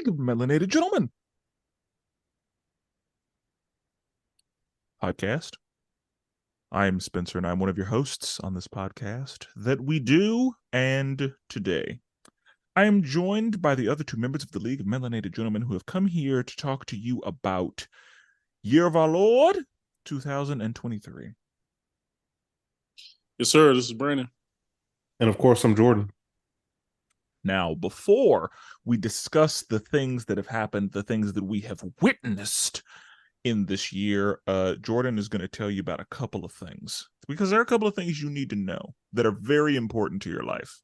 League of Melanated Gentlemen podcast. I am Spencer, and I'm one of your hosts on this podcast that we do. And today, I am joined by the other two members of the League of Melanated Gentlemen who have come here to talk to you about Year of Our Lord 2023. Yes, sir. This is Brandon. And of course, I'm Jordan. Now, before we discuss the things that have happened, the things that we have witnessed in this year, Jordan is going to tell you about a couple of things, because there are a couple of things you need to know that are very important to your life.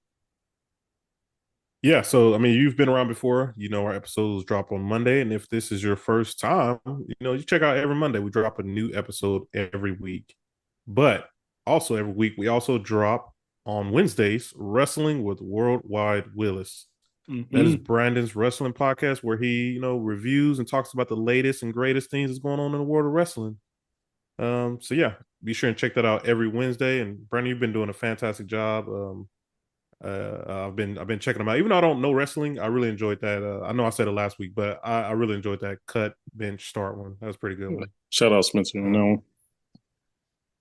Yeah, so I mean, you've been around before. You know, our episodes drop on Monday, and if this is your first time, you check out every Monday. We drop a new episode every week, but also every week we also drop on Wednesdays Wrestling with Worldwide Willis. That is Brandon's wrestling podcast where he, reviews and talks about the latest and greatest things that's going on in the world of wrestling. So yeah, be sure and check that out every Wednesday. And Brandon, you've been doing a fantastic job. I've been checking them out. Even though I don't know wrestling, I really enjoyed that. I know I said it last week, but I really enjoyed that cut bench start one. That was a pretty good one. Shout out Spencer.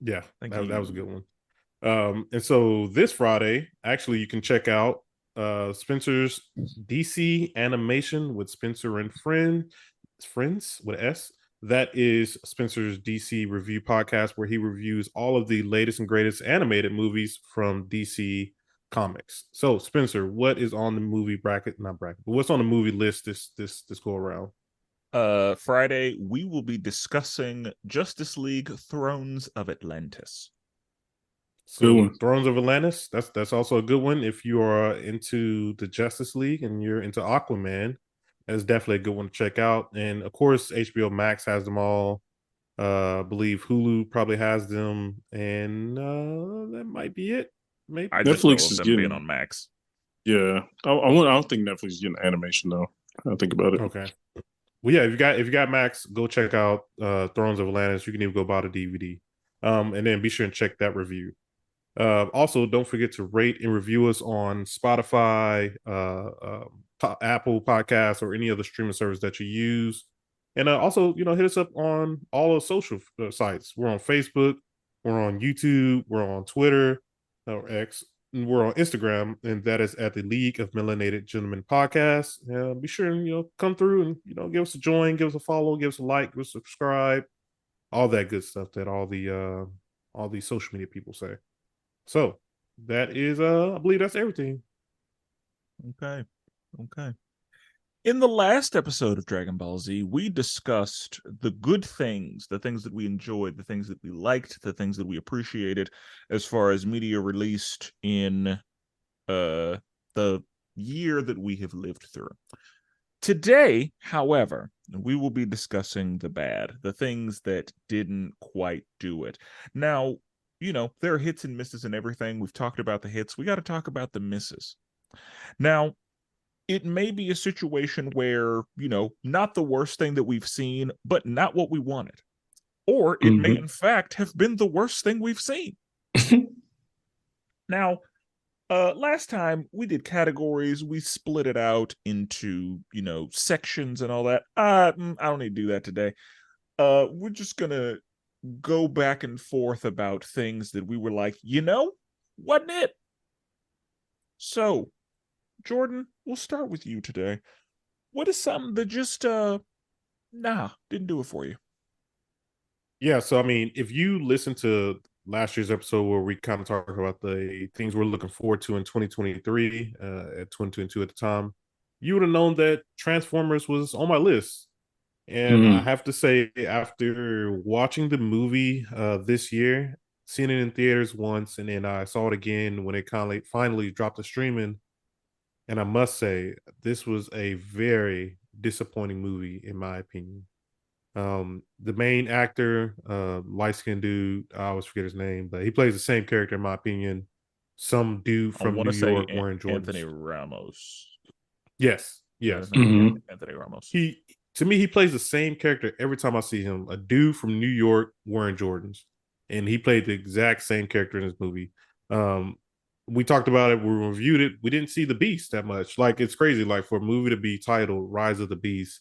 Yeah, Thank that you. was a good one. And so this Friday, actually, you can check out Spencer's DC animation with Spencer and friends with S. That is Spencer's DC review podcast where he reviews all of the latest and greatest animated movies from DC Comics. So Spencer, what is on the movie bracket? Not bracket, but what's on the movie list this go around? Friday, we will be discussing Justice League Thrones of Atlantis. So Thrones of Atlantis, that's also a good one. If you are into the Justice League and you're into Aquaman, that's definitely a good one to check out. And of course, HBO Max has them all. I believe Hulu probably has them, and that might be it. Maybe I just Netflix know of is them getting being on Max. Yeah, I don't think Netflix is getting animation though. I think about it. Okay. Well, yeah, if you got Max, go check out Thrones of Atlantis. You can even go buy the DVD. And then be sure and check that review. Also, don't forget to rate and review us on Spotify, Apple Podcasts, or any other streaming service that you use. And also, hit us up on all the social sites. We're on Facebook, we're on YouTube, we're on Twitter, or X, and we're on Instagram, and that is at the League of Melanated Gentlemen Podcast. Be sure and come through and give us a join, give us a follow, give us a like, give us a subscribe, all that good stuff that all the social media people say. So that is I believe that's everything. Okay. In the last episode of Dragon Ball Z, we discussed the good things, the things that we enjoyed, the things that we liked, the things that we appreciated as far as media released in the year that we have lived through. Today, however, we will be discussing the bad, the things that didn't quite do it. Now, there are hits and misses and everything. We've talked about the hits. We got to talk about the misses. Now, it may be a situation where, not the worst thing that we've seen, but not what we wanted. Or it may, in fact, have been the worst thing we've seen. Now, last time we did categories, we split it out into, sections and all that. I don't need to do that today. We're just going to go back and forth about things that we were like, wasn't it? So, Jordan, we'll start with you today. What is something that just didn't do it for you? Yeah, so I mean, if you listen to last year's episode where we kind of talk about the things we're looking forward to in 2023, at 2022 at the time, you would have known that Transformers was on my list. And I have to say, after watching the movie this year, seeing it in theaters once, and then I saw it again when it finally dropped the streaming, and I must say, this was a very disappointing movie, in my opinion. The main actor, light skinned dude, I always forget his name, but he plays the same character, in my opinion. Some dude I from want New to say York wearing Jordans. Anthony Ramos. Yes. Anthony Ramos. To me, he plays the same character every time I see him. A dude from New York wearing Jordans, and he played the exact same character in this movie. we talked about it, we reviewed it, we didn't see the beast that much. Like it's crazy. Like for a movie to be titled Rise of the Beast,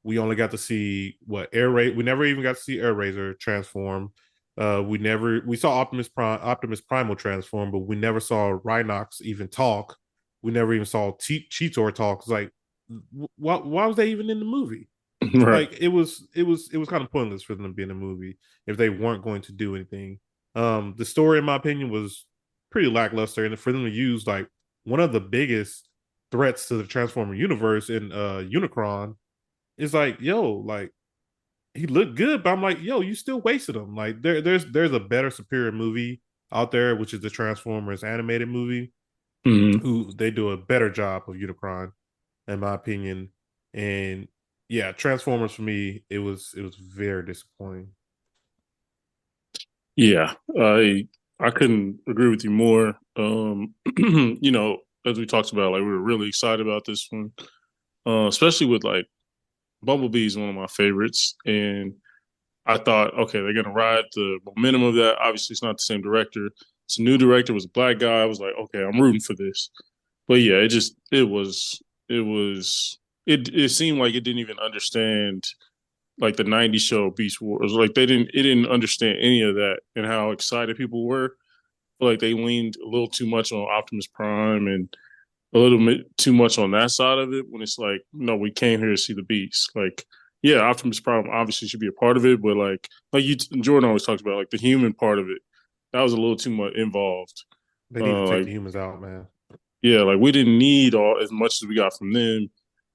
we only got to see what Air Ray. We never even got to see Air Razor transform. We saw Optimus Primal transform, but we never saw Rhinox even talk. We never even saw Cheetor talk. It's like, why was they even in the movie? Right. Like it was kind of pointless for them to be in the movie if they weren't going to do anything. The story, in my opinion, was pretty lackluster, and for them to use like one of the biggest threats to the Transformer universe in Unicron is like, yo, like he looked good, but I'm like, yo, you still wasted him. Like there's a better, superior movie out there, which is the Transformers animated movie, Mm-hmm. who they do a better job of Unicron, in my opinion. And yeah, Transformers for me, it was very disappointing. Yeah, I couldn't agree with you more. You know, as we talked about, like we were really excited about this one, especially with like Bumblebee is one of my favorites, and I thought, okay, they're gonna ride the momentum of that. Obviously, it's not the same director. It's a new director. It was a black guy. I was like, okay, I'm rooting for this. But yeah, it seemed like it didn't even understand like the '90s show Beast Wars. Like it didn't understand any of that and how excited people were. Like they leaned a little too much on Optimus Prime and a little bit too much on that side of it. When it's like, no, we came here to see the Beast. Like, yeah, Optimus Prime obviously should be a part of it, but like you Jordan always talks about, like the human part of it, that was a little too much involved. They need to take Like the humans out, man. yeah, like we didn't need all as much as we got from them,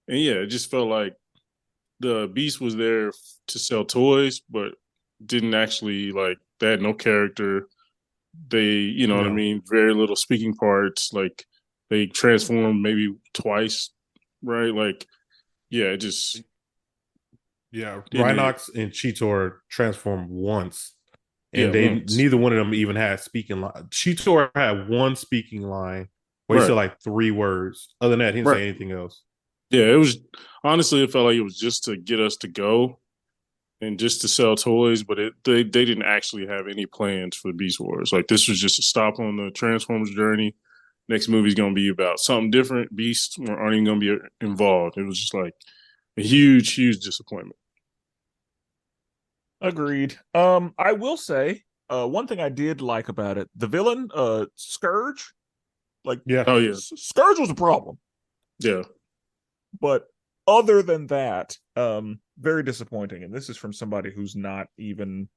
and yeah, it just felt like the Beast was there to sell toys, but didn't actually like they had no character. They, you know what I No, mean, very little speaking parts. Like they transformed maybe twice, right? Like yeah, it just yeah, didn't. Rhinox and Cheetor transformed once, Yeah, and they once. neither one of them even had speaking line. Cheetor had one speaking line where he Right, said like three words. Other than that, he didn't right. say anything else. Yeah, it was honestly it felt like it was just to get us to go and just to sell toys, but they didn't actually have any plans for Beast Wars. Like this was just a stop on the Transformers journey. Next movie's gonna be about something different. Beasts aren't even gonna be involved. It was just like a huge, huge disappointment. Agreed. I will say, one thing I did like about it, the villain, Scourge, like Yeah, Oh yeah, Scourge was a problem, yeah, but other than that, very disappointing. And this is from somebody who's not even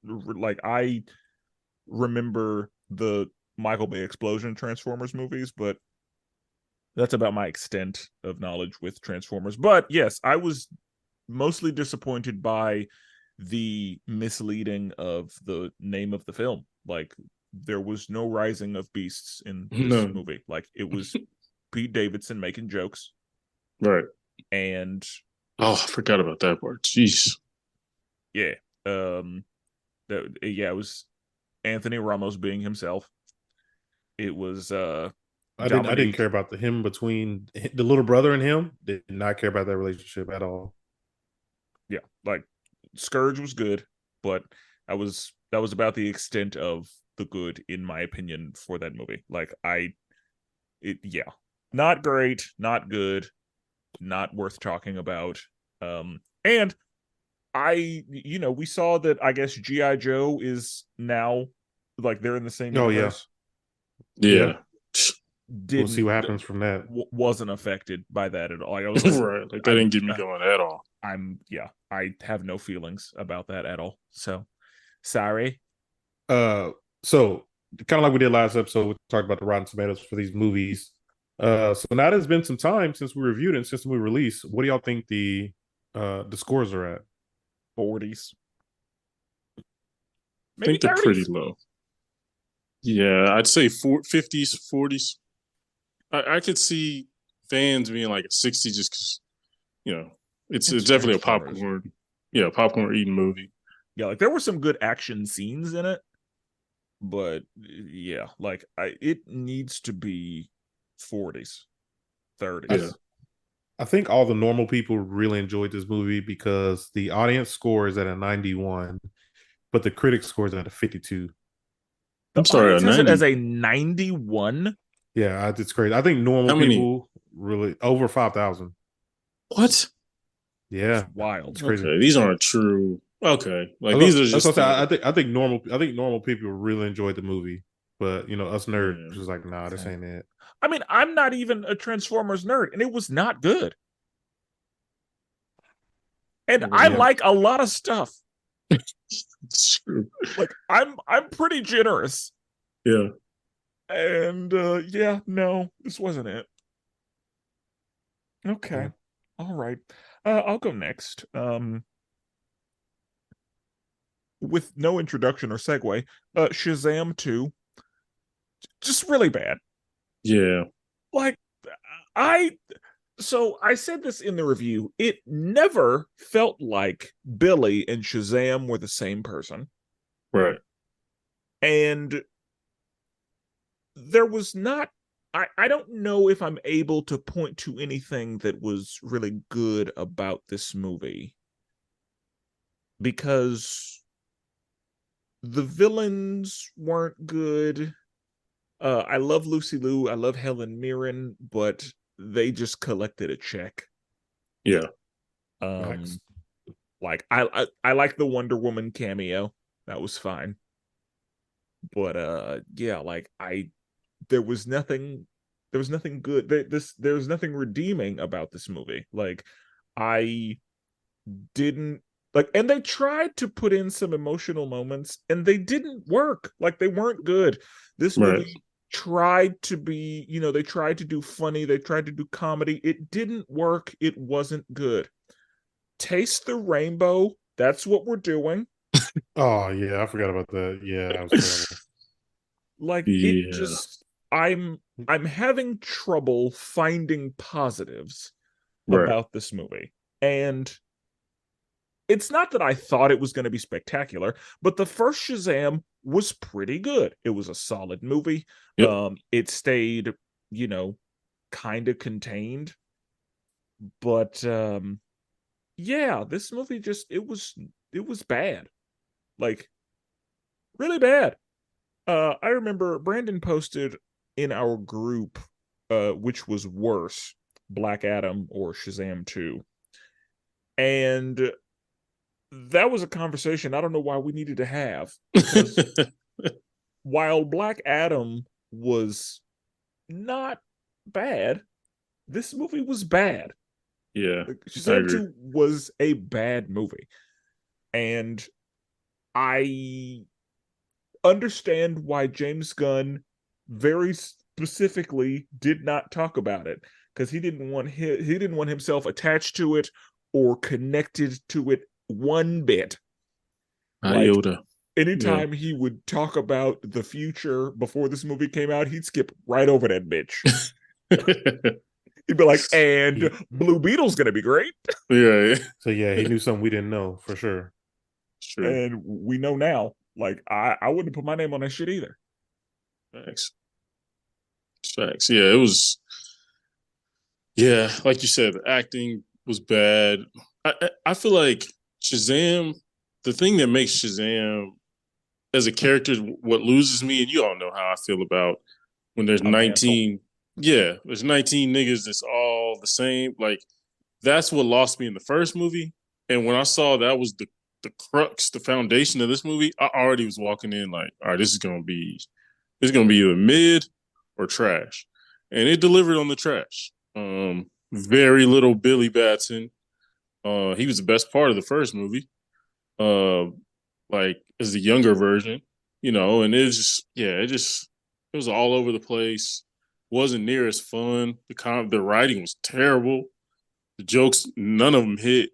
like I remember the Michael Bay explosion Transformers movies, but that's about my extent of knowledge with Transformers. But yes, I was mostly disappointed by the misleading of the name of the film. Like there was no rising of beasts in this no, movie. Like it was Pete Davidson making jokes right. and Oh, I forgot about that part. Jeez. yeah, yeah, it was Anthony Ramos being himself. It was I didn't care Dominique. about the him between the little brother and him. Did not care about that relationship at all. Yeah, like Scourge was good, but that was about the extent of the good in my opinion for that movie. Like yeah, not great, not good, not worth talking about. And we saw that I guess GI Joe is now like they're in the same Oh yeah, universe. yeah. Yeah. We'll see Didn't what happens from that. wasn't affected by that at all. Like I was like, Right. Like that I'm didn't get me going at all. yeah, I have no feelings about that at all. So sorry. So kind of like we did last episode, we talked about the Rotten Tomatoes for these movies. So now there's been some time since we reviewed it and since we released. What do y'all think the scores are at? 40s, I maybe think they're pretty 30s. low. Yeah, I'd say 50s, 40s. I could see fans being like a 60 just because, you know, it's It's definitely a Transformers. popcorn, yeah, popcorn eating movie. Yeah, like there were some good action scenes in it, but yeah, like it needs to be 40s, I, 30s. I think all the normal people really enjoyed this movie because the audience score is at a 91, but the critic score is at a 52. The I'm sorry, a audience has it as 90. a 91. Yeah, it's crazy. I think normal How many? people really over 5,000. What? It's Yeah, wild. it's crazy. Okay, these aren't true. Okay, like these are That's what just I say. the I think normal people really enjoyed the movie, but us nerds yeah. was like, nah, this Okay. ain't it. I mean, I'm not even a Transformers nerd, and it was not good. And I Yeah, like a lot of stuff. It's true. Like I'm pretty generous. Yeah. And yeah, no, this wasn't it. yeah. Okay. All right. I'll go next. With no introduction or segue, Shazam 2, just really bad. Yeah. Like I so I said this in the review. It never felt like Billy and Shazam were the same person. Right. And there was not I don't know if I'm able to point to anything that was really good about this movie because the villains weren't good. I love Lucy Liu, I love Helen Mirren, but they just collected a check. Yeah. Nice. Um like I like the Wonder Woman cameo. That was fine. But yeah, like I there was nothing good. There's nothing redeeming about this movie. Like I didn't like, and they tried to put in some emotional moments and they didn't work. Like they weren't good. This Right. movie tried to be, they tried to do funny, they tried to do comedy. It didn't work. It wasn't good. Taste the Rainbow. That's what we're doing. Oh yeah, I forgot about that. Yeah, that was terrible. Like it Yeah. just I'm having trouble finding positives Right. about this movie. And it's not that I thought it was going to be spectacular, but the first Shazam was pretty good. It was a solid movie. Yep. It stayed, you know, kind of contained, but yeah, this movie just it was bad. Like really bad. I remember Brandon posted in our group which was worse, Black Adam or Shazam 2. And that was a conversation I don't know why we needed to have because while Black Adam was not bad, this movie was bad. Yeah. Like, I Shazam agree. 2 was a bad movie. And I understand why James Gunn very specifically did not talk about it because he didn't want himself attached to it or connected to it one bit. Like Iota. Yeah. anytime he would talk about the future before this movie came out, he'd skip right over that bitch. He'd be like, and He, Blue Beetle's gonna be great. Yeah. so yeah, he knew something we didn't know for sure. It's true. And we know now. Like I wouldn't put my name on that shit either. Facts. Facts. Yeah, it was. Yeah, like you said, the acting was bad. I feel like Shazam. The thing that makes Shazam as a character, what loses me, and you all know how I feel about when there's A mantle. 19. Yeah, there's 19 niggas that's all the same. Like that's what lost me in the first movie. And when I saw that was the crux, the foundation of this movie, I already was walking in like, all right, this is gonna be either mid or trash. And it delivered on the trash. Very little Billy Batson. He was the best part of the first movie. Uh, like as the younger version, and it was all over the place. Wasn't near as fun. The writing was terrible. The jokes, none of them hit.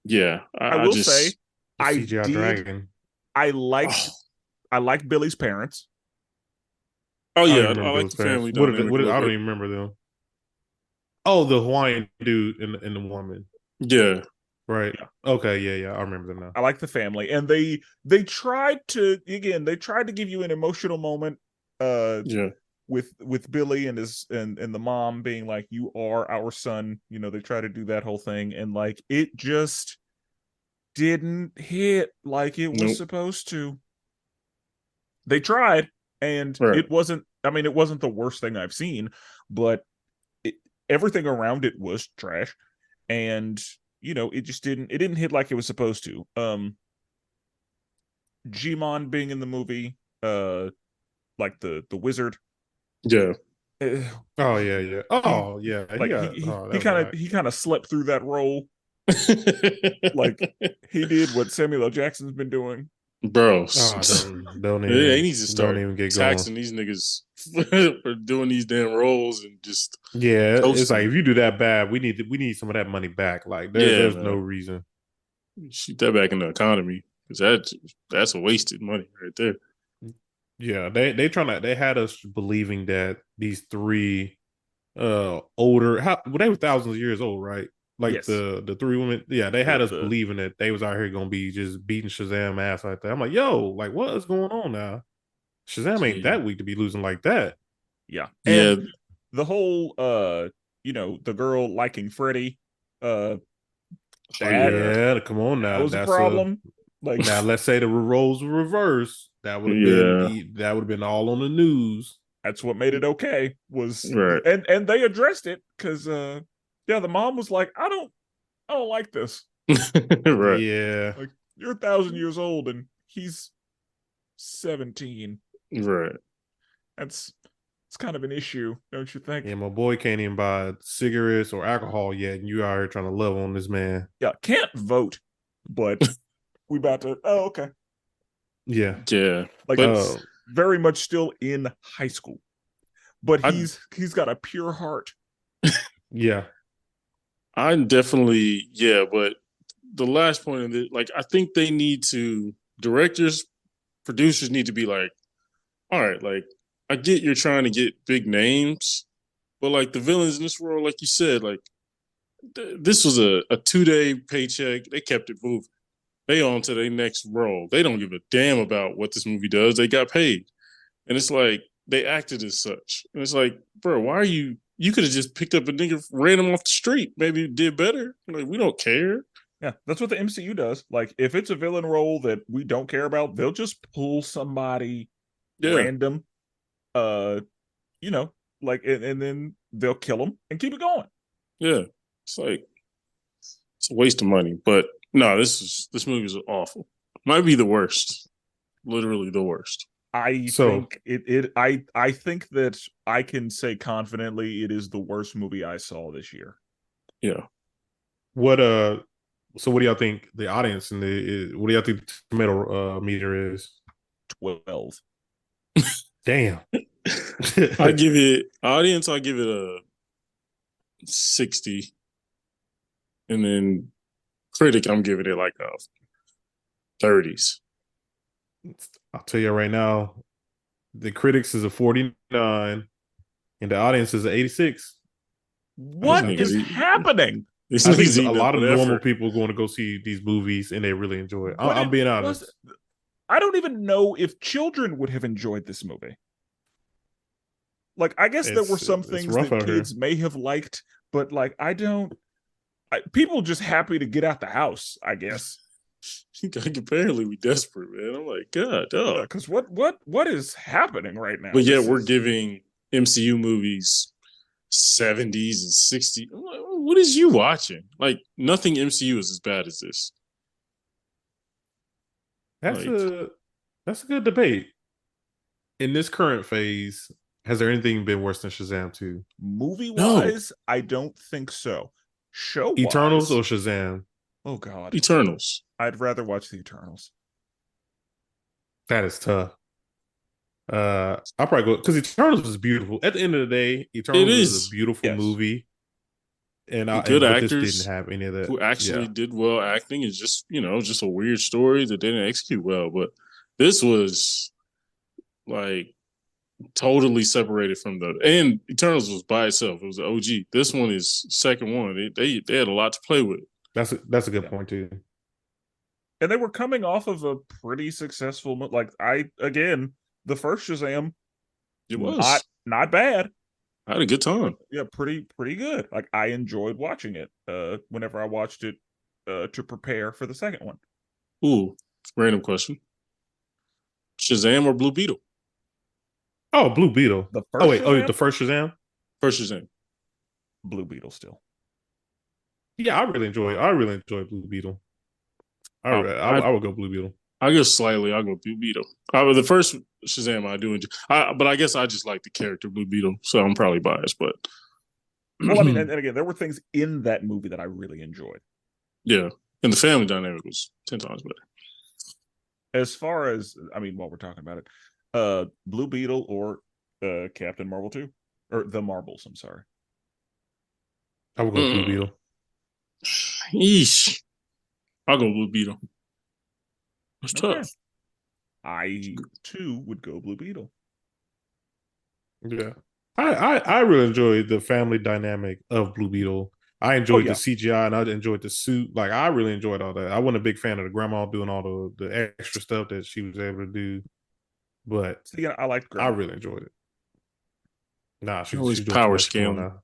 Yeah, I I will say just The I CGI did dragon. I oh, liked I liked Billy's parents. oh I don't yeah, even I remember like Bill's the parents. family dynamic What a did, little I don't bit. even remember them. Oh, the Hawaiian dude and the woman. Yeah, Right. Yeah. Okay. Yeah. Yeah. I remember them now. I like the family. And they tried to give you an emotional moment uh yeah, with Billy and his and the mom being like, you are our son. They try to do that whole thing, and like it just didn't hit like it was nope. supposed to. They tried, and Right. it wasn't. I mean, it wasn't the worst thing I've seen, but everything around it was trash, and it just didn't. It didn't hit like it was supposed to. Jimon being in the movie, like the wizard. Yeah. uh, Oh yeah, yeah. he Oh yeah. like Yeah. he Oh, he that was kind of alright. he kind of slept through that role. Like he did what Samuel L. Jackson's been doing. Bro, Oh, they need to don't start even get going. taxing these niggas for doing these damn roles and just Yeah, it's like coasting. if you do that bad, we need some of that money back. Like Yeah, there's no man. reason. Shoot that back in the economy because that's a wasted money right there. Yeah, they had us believing that these three older they were thousands of years old, right? Like Yes, the three women, yeah, they had us the believing that they was out here gonna be just beating Shazam ass like that. I'm like, yo, like what is going on now? Shazam ain't Yeah, that weak to be losing like that. yeah, yeah, and the whole the girl liking Freddy, uh oh that yeah, Yeah, come on that now. was a That's a problem. Like, Now let's say the roles were reversed. yeah, That would have been all on the news. that's what made it okay. Was right, and they addressed it because yeah, the mom was like, I don't like this. right, Yeah. Like, you're 1,000 years old and he's 17. right. That's it's kind of an issue, don't you think? Yeah, my boy can't even buy cigarettes or alcohol yet, and you out here trying to love on this man. Yeah, can't vote, but we about to. Oh, okay. Yeah. Yeah, Like, but very much still in high school, but I he's got a pure heart. Yeah. I'm definitely yeah, but the last point of it, like I think they need to directors, producers need to be like, all right, like I get you're trying to get big names, but like the villains in this world, like you said, like this was a 2 day paycheck. They kept it moving. They on to their next role. They don't give a damn about what this movie does. They got paid, and it's like they acted as such. And it's like, bro, why are you? You could have just picked up a nigga, ran him off the street, maybe did better. Like we don't care. Yeah, that's what the MCU does. Like, if it's a villain role that we don't care about, they'll just pull somebody Yeah, random, uh, you know, like, and then they'll kill them and keep it going. yeah. It's like it's a waste of money. But no, this movie is awful. Might be the worst. Literally the worst. I So think I think that I can say confidently it is the worst movie I saw this year. Yeah. what what do y'all think the audience and the what do y'all think the tomato meter is? 12. Damn. I give it audience. I give it a 60, and then critic. I'm giving it like a 30s. I'll tell you right now, the critics is a 49 and the audience is a 86. These What I is niggas, think happening? these I think niggas a eating up lot of with normal effort. people are going to go see these movies and they really enjoy it. But I'm it being was honest. I don't even know if children would have enjoyed this movie. Like, I guess there were some It's things rough that out here. kids may have liked, but like people just happy to get out the house, I guess. Apparently, we desperate, man. I'm like, God, dog. Because what is happening right now? But yet This we're is giving MCU movies 70s and 60s. I'm like, what is you watching? Like nothing MCU is as bad as this. That's Like a good debate. In this current phase, has there anything been worse than Shazam 2? movie no wise. I don't think so. Show Eternals or wise, Shazam? oh god, Eternals. I'd rather watch the Eternals. That is tough. I'll probably go because Eternals is beautiful. At the end of the day, It Eternals is a is beautiful Yes, movie, good but this didn't actors have any of that. who actually Yeah, did well acting. It's just just a weird story that didn't execute well. But this was like totally separated from the and Eternals was by itself. It was an OG. This one is second one. They had a lot to play with. that's a good yeah. point too. And they were coming off of a pretty successful like the first Shazam, It not was. not bad. I had a good time. Yeah, pretty good. Like, I enjoyed watching it whenever I watched it to prepare for the second one. Ooh, random question. Shazam or Blue Beetle? Oh, Blue Beetle. The Oh first wait, Shazam? the first Shazam. First Shazam. Blue Beetle still. Yeah, I really enjoy Blue Beetle. I would go Blue Beetle. I go slightly. I'll go Blue Beetle. The first Shazam I do enjoy, but I guess I just like the character Blue Beetle, so I'm probably biased. But Well, I mean, and again, there were things in that movie that I really enjoyed. yeah, and the family dynamic was 10 times better. As far as, I mean, while we're talking about it, Blue Beetle or Captain Marvel 2, or the Marvels. I'm sorry. I would go Blue Beetle. Yeesh. I'll go Blue Beetle. It's tough. I too would go Blue Beetle. Yeah. I really enjoyed the family dynamic of Blue Beetle. I enjoyed the CGI and I enjoyed the suit. Like I really enjoyed all that. I wasn't a big fan of the grandma doing all the extra stuff that she was able to do. But yeah, I liked grandma. I really enjoyed it. Nah, she's always doing power too much scaling. now.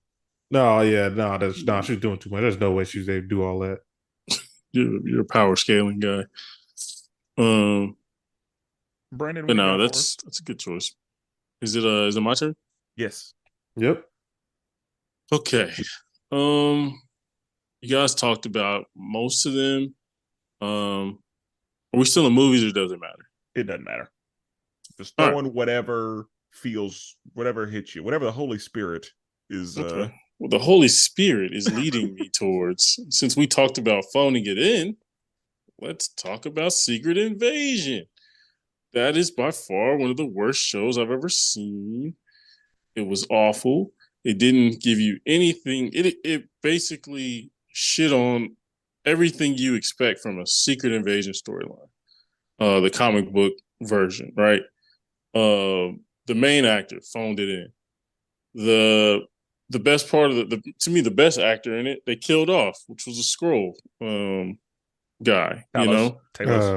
No, yeah, no, she's doing too much. There's no way she's able to do all that. You're a power scaling guy. Brandon, but no, that's a good choice. Is it my turn? Yes. Yep. Okay. You guys talked about most of them. Are we still in movies or does it matter? It doesn't matter. Just throwing whatever hits you, whatever the Holy Spirit is. Okay. Well, the Holy Spirit is leading me towards, since we talked about phoning it in, let's talk about Secret Invasion. That is by far one of the worst shows I've ever seen. It was awful. It didn't give you anything. It basically shit on everything you expect from a Secret Invasion storyline. The comic book version, right? The main actor phoned it in. The best part of to me, the best actor in it, they killed off, which was a Skrull guy. Talos.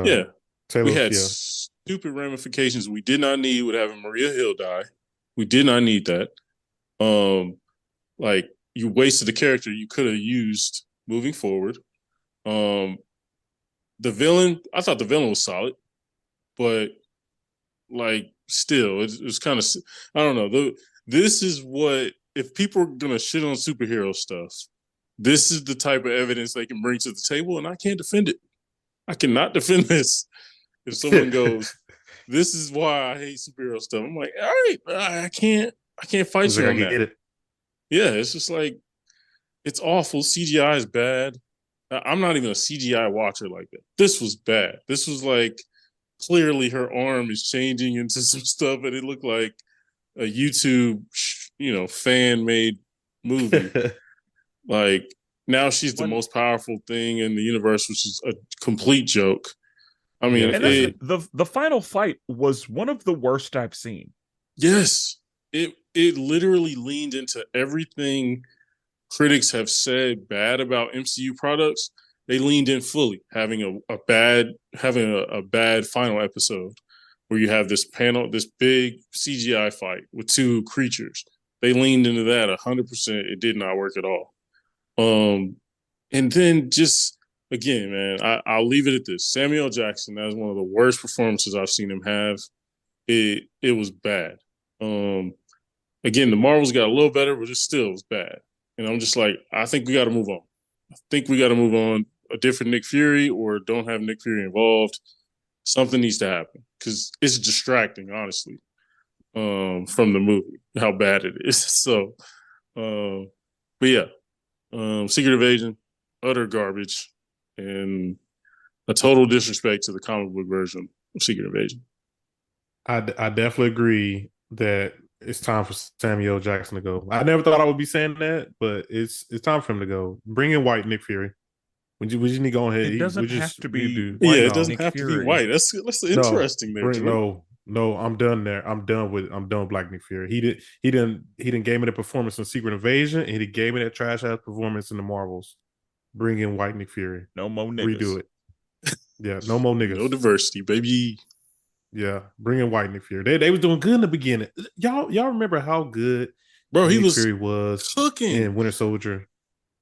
Yeah. Talos, we had stupid ramifications we did not need with having Maria Hill die. We did not need that. Like you wasted the character you could have used moving forward. The villain, I thought the villain was solid, but like still, it was kind of, I don't know. This is what, if people are gonna shit on superhero stuff, this is the type of evidence they can bring to the table, and I can't defend it. I cannot defend this. If someone goes, this is why I hate superhero stuff, I'm like, all right, I can't fight you on that. Yeah, it's just like, it's awful. CGI is bad. I'm not even a CGI watcher like that. This was bad. This was like, clearly her arm is changing into some stuff, and it looked like a YouTube, fan-made movie. Like, now she's the most powerful thing in the universe, which is a complete joke. I mean, the final fight was one of the worst I've seen. Yes, it literally leaned into everything critics have said bad about MCU products. They leaned in fully, having a bad final episode where you have this big CGI fight with two creatures. They leaned into that 100%. It did not work at all. And then just, again, man, I'll leave it at this. Samuel Jackson, that was one of the worst performances I've seen him have. It was bad. Again, the Marvels got a little better, but it still was bad. And I'm just like, I think we got to move on. I think we got to move on. A different Nick Fury, or don't have Nick Fury involved. Something needs to happen because it's distracting, honestly, from the movie, how bad it is. So, but yeah, Secret Invasion, utter garbage, and a total disrespect to the comic book version of Secret Invasion. I definitely agree that it's time for Samuel Jackson to go. I never thought I would be saying that, but it's time for him to go. Bring in white Nick Fury. We just need to go ahead. It doesn't have to be white. Yeah, it doesn't have to be white. That's interesting. No, I'm done there. I'm done with Black Nick Fury. He didn't gave me the performance in Secret Invasion, and he gave me that trash ass performance in the Marvels. Bring in white Nick Fury. No more niggas. Redo it. Yeah, no more niggas. No diversity, baby. Yeah, bring in white Nick Fury. They was doing good in the beginning. Y'all remember how good Nick Fury was cooking in Winter Soldier?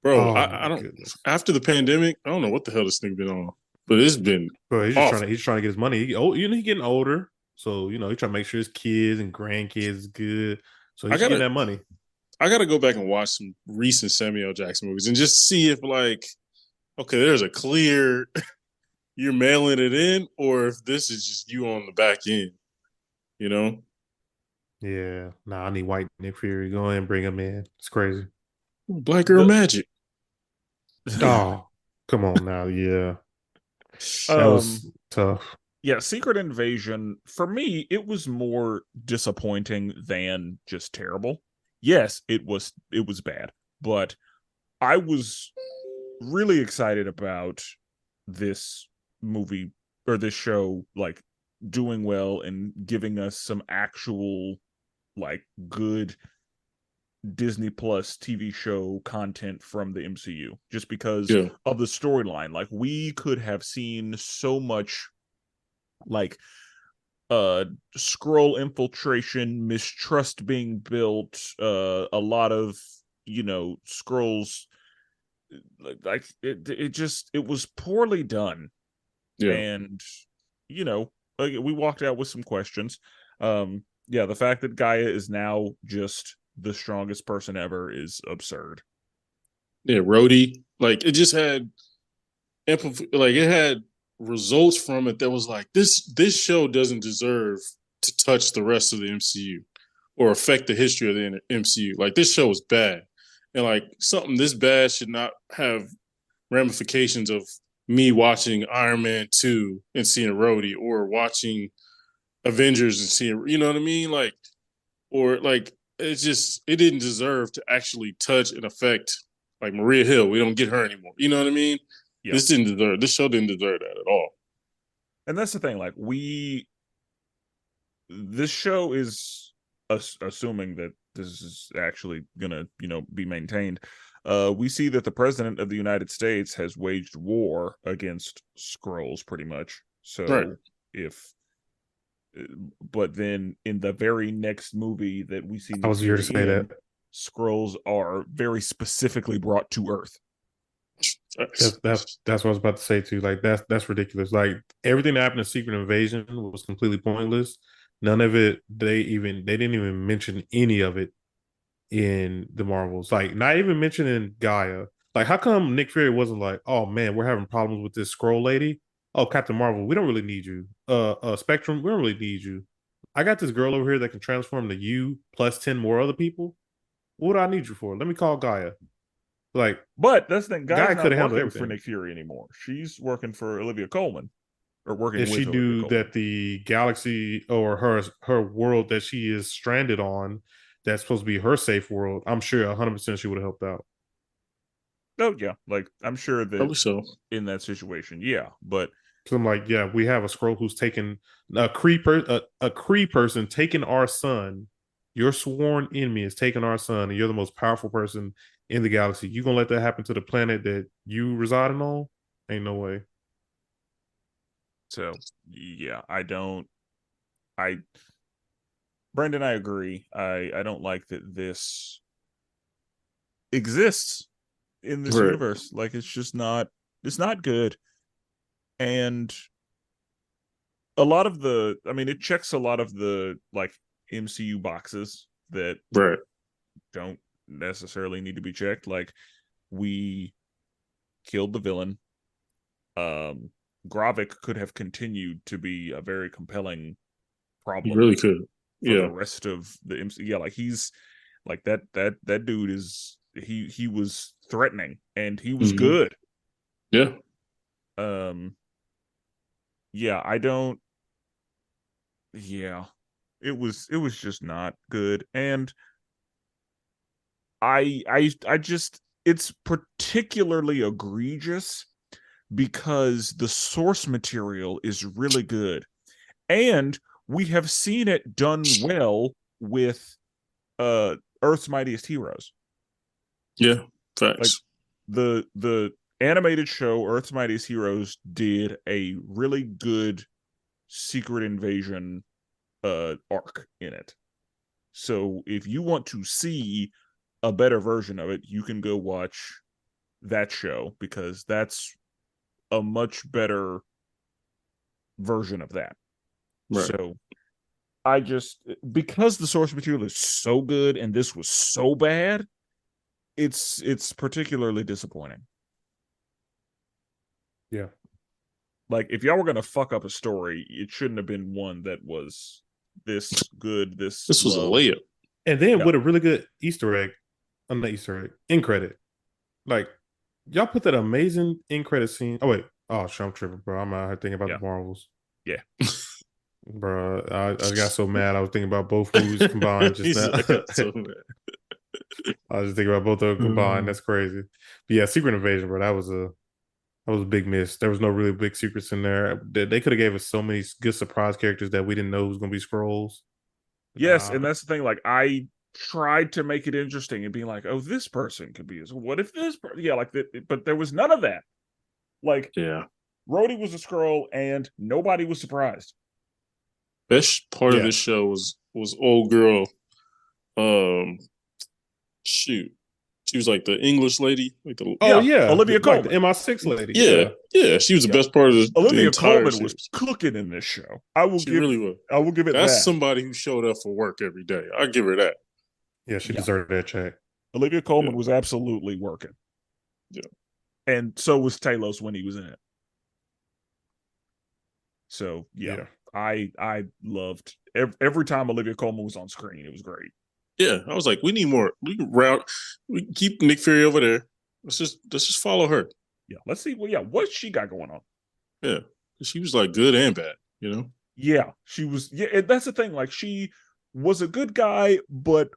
Bro, I don't. Goodness. After the pandemic, I don't know what the hell this thing been on, but it's been. Bro, he's trying to get his money. He getting older, So, you know, he trying to make sure his kids and grandkids is good. So he I should get gotta that money. I gotta go back and watch some recent Samuel L. Jackson movies and just see if like, okay, there's a clear you're mailing it in, or if this is just you on the back end, you know? Yeah. Nah, I need white Nick Fury. Go ahead and bring him in. It's crazy. Black girl The magic. Oh, come on now. Yeah. That um was tough. yeah, Secret Invasion for me it was more disappointing than just terrible. Yes, it was bad, but I was really excited about this movie or this show like doing well and giving us some actual like good Disney Plus TV show content from the MCU just because Yeah. of the storyline. Like we could have seen so much like uh scroll infiltration, mistrust being built, a lot of, scrolls like it was poorly done. Yeah. And like, we walked out with some questions. Yeah, the fact that Gaia is now just the strongest person ever is absurd. Yeah. Rhodey. Like it just had like it had results from it that was like this show doesn't deserve to touch the rest of the MCU or affect the history of the MCU. Like this show is bad. And like something this bad should not have ramifications of me watching Iron Man 2 and seeing Rhodey or watching Avengers and seeing, you know what I mean? Like, or like, it's just, it didn't deserve to actually touch and affect like Maria Hill. We don't get her anymore. You know what I mean? Yeah. This show didn't deserve that at all. And that's the thing, like this show is assuming that this is actually gonna, be maintained. We see that the president of the United States has waged war against Skrulls pretty much. Right. So if but then in the very next movie that we see I Nick was here to Fury say in, that. Skrulls are very specifically brought to Earth. That's what I was about to say too. Like that's ridiculous. Like everything that happened in Secret Invasion was completely pointless. None of it. They didn't even mention any of it in the Marvels. Like not even mentioning Gaia. Like how come Nick Fury wasn't like, oh man, we're having problems with this scroll lady. Oh, Captain Marvel, we don't really need you. Spectrum, we don't really need you. I got this girl over here that can transform to you plus 10 more other people. What do I need you for? Let me call Gaia. Like But that's the thing, Guy's Gaia could not have handled working for everything. Nick Fury anymore. She's working for Olivia Colman, or working And she with Olivia knew Colman. that the galaxy or her world that she is stranded on, that's supposed to be her safe world. I'm sure 100% she would have helped out. Oh yeah, like I'm sure that Probably so. in that situation, yeah. But Because I'm like, yeah, we have a scroll who's taken a Kree person taking our son. Your sworn enemy is taking our son, and you're the most powerful person in the galaxy. You gonna let that happen to the planet that you residing on? Ain't no way. so yeah, I don't. I Brendan, I agree. I don't like that this exists in this Right. universe. Like it's just not. It's not good. And a lot of I mean, it checks a lot of the like MCU boxes that Right. don't necessarily need to be checked. Like we killed the villain. Um, Gravik could have continued to be a very compelling You problem really could. for the Yeah. rest of the MCU. Yeah, like he's like that dude is he was threatening and he was Hmm. good. Yeah. Um, yeah, I don't. Yeah, it was just not good, and I just it's particularly egregious because the source material is really good, and we have seen it done well with Earth's Mightiest Heroes. Yeah. Like Facts. the animated show Earth's Mightiest Heroes did a really good Secret Invasion arc in it. So if you want to see a better version of it, you can go watch that show because that's a much better version of that. Right. So I just because the source material is so good and this was so bad, it's particularly disappointing. Yeah. Like if y'all were gonna fuck up a story, it shouldn't have been one that was this good, this This was a loved. layup. And then Yeah. with a really good Easter egg, I'm not Easter egg, in credit. Like, y'all put that amazing in credit scene. Oh, wait. Oh, shit, I'm tripping, bro. I'm out here thinking about Yeah. the Marvels. Yeah. Bro, I got so mad. I was thinking about both movies combined just now. I got so mad. I was just thinking about both of them combined. That's crazy. But yeah, Secret Invasion, bro. That was a big miss. There was no really big secrets in there. They could have gave us so many good surprise characters that we didn't know was going to be scrolls. Yes, Nah. and that's the thing. Like I tried to make it interesting and being like, oh, this person could be as what if this yeah, like that, but there was none of that. Like Yeah. Rhodey was a scroll and nobody was surprised. Best part of Yeah. this show was old girl. Um, shoot, she was like the English lady, like the Oh Yeah, yeah, Olivia like the Colman. MI6 lady. yeah, yeah. She was the Yeah. best part of the Olivia entire Colman was series. cooking in this show. I will She give really was. I will give it That's that. somebody who showed up for work every day. I give her that. Yeah, she Yeah. deserved that check. Olivia Colman Yeah. was absolutely working. Yeah. And so was Talos when he was in it. So yeah. I loved every time Olivia Colman was on screen. It was great. Yeah, I was like, we need more. We can route. We can keep Nick Fury over there. Let's just follow her. Yeah, let's see. Well, yeah, what she got going on? Yeah, she was like good and bad. You know. Yeah, she was. Yeah, and that's the thing. Like she was a good guy, but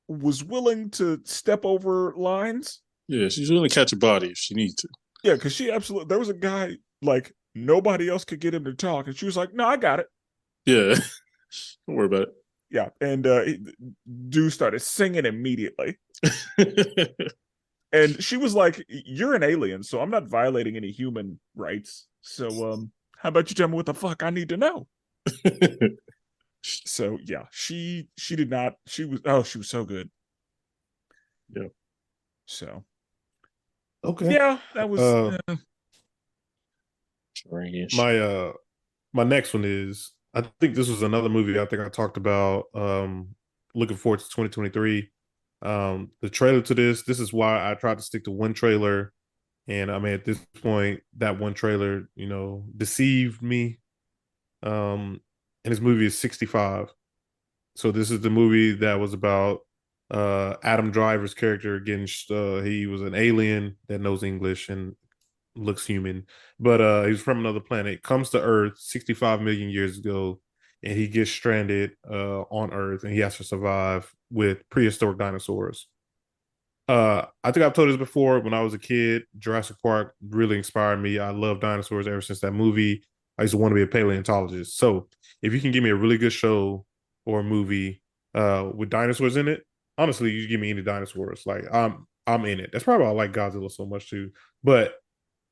was willing to step over lines. Yeah, she's willing to catch a body if she needs to. Yeah, because she absolutely. There was a guy like nobody else could get him to talk, and she was like, "No, I got it." Yeah, don't worry about Yeah, and dude started singing immediately. it. And she was like, "You're an alien, so I'm not violating any human rights. So, how about you tell me what the fuck I need to know?" So yeah, she did not. She was so good. Yeah. So Okay. yeah, that was my next one is, I think this was another movie I think I talked about. Looking forward to 2023. The trailer to this is why I tried to stick to one trailer. And I mean, at this point, that one trailer, deceived me. And this movie is 65. So this is the movie that was about Adam Driver's character getting he was an alien that knows English and looks human, but he was from another planet, comes to Earth 65 million years ago, and he gets stranded on Earth, and he has to survive with prehistoric dinosaurs. I think I've told this before. When I was a kid, Jurassic Park really inspired me. I love dinosaurs ever since that movie. I used to want to be a paleontologist. So if you can give me a really good show or a movie with dinosaurs in it, honestly, you give me any dinosaurs, like I'm in it. That's probably why I like Godzilla so much too. But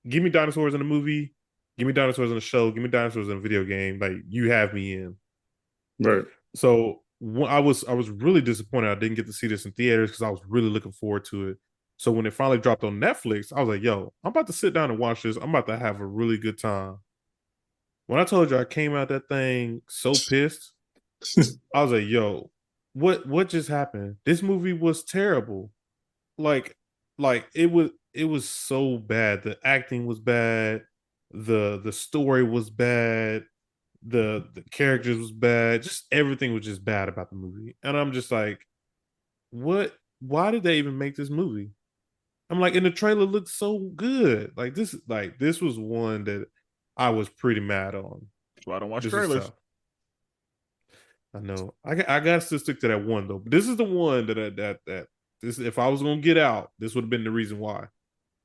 give me dinosaurs in a movie, give me dinosaurs in a show, give me dinosaurs in a video game. Like, you have me in. Right. So I was really disappointed I didn't get to see this in theaters because I was really looking forward to it. So when it finally dropped on Netflix, I was like, yo, I'm about to sit down and watch this. I'm about to have a really good time. When I told you I came out that thing so pissed, I was like, yo, what just happened? This movie was terrible. Like it was so bad. The acting was bad. The story was bad. The characters was bad. Just everything was just bad about the movie. And I'm just like, what? Why did they even make this movie? I'm like, and the trailer looked so good. This was one that I was pretty mad on. well, I don't watch This is trailers. tough. I know. I got to stick to that one though. But this is the one that this, if I was gonna get out, this would have been the reason why.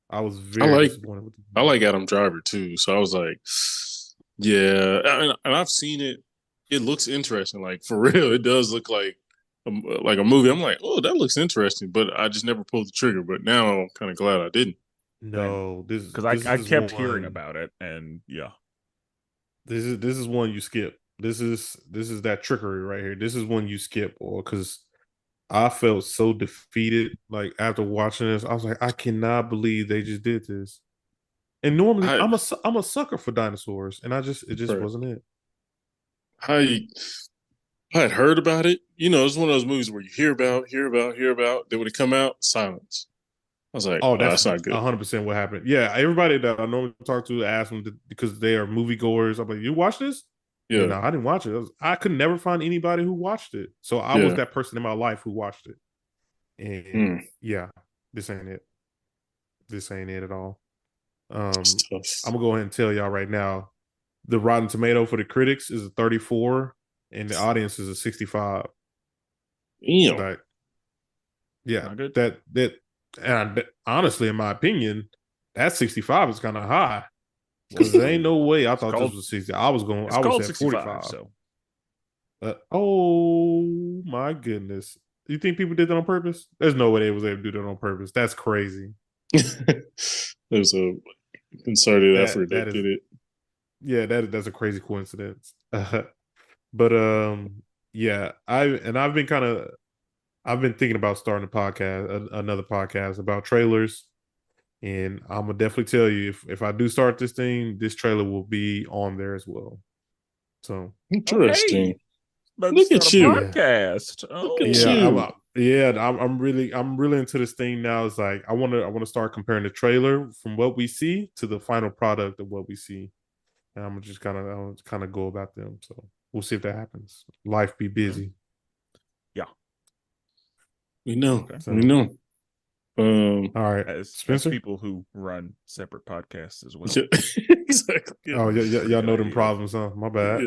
I was very disappointed with I like Adam Driver too, so I was like, yeah, and I've seen it. It looks interesting, like for real. It does look like a movie. I'm like, oh, that looks interesting, but I just never pulled the trigger. But now I'm kind of glad I didn't. No, Because this I is kept one, hearing about it, and yeah, this is one you skip. This is that trickery right here. This is one you skip, or because I felt so defeated. Like after watching this, I was like, I cannot believe they just did this. And normally, I I'm a sucker for dinosaurs, and it just right. wasn't it. I I had heard about it. You know, it's one of those movies where you hear about, hear about, hear about. Then when it come out, silence. I was like, Oh, oh, that's that's not good. 100% what happened. Yeah, everybody that I normally talk to ask them because they are moviegoers. I'm like, you watch this? Yeah, Yeah, no, I didn't watch it. I could never find anybody who watched it. So I was yeah. that person in my life who watched it. And Mm, yeah, this ain't it. This ain't it at all. it's I'm tough. gonna go ahead and tell y'all right now. The Rotten Tomato for the critics is a 34, and the audience is a 65. Damn. Like, yeah, Not good. and honestly, in my opinion, that 65 is kind of high because there ain't no way I It's thought this called was 60. I was going, it's I was called at 65. 45. So Oh my goodness. You think people did that on purpose? There's no way they was able to do that on purpose. That's crazy. There's a concerted effort That that is did it. yeah, that's a crazy coincidence. But yeah, I've been I've been thinking about starting a podcast, another podcast about trailers, and I'm gonna definitely tell you if I do start this thing, this trailer will be on there as well. So okay, Interesting. let's Look start a at you. yeah, podcast. Look at yeah, Oh, you. I'm really into this thing now. It's like I want to start comparing the trailer from what we see to the final product of what we see, and I'm just kind of go about them. So we'll see if that happens. Life be okay. busy. Yeah. We know. Okay. We So know. Um, all right, As Spencer. people who run separate podcasts as well. yeah, exactly. Yeah. Oh, Pretty y'all good know them idea. problems, huh? My bad.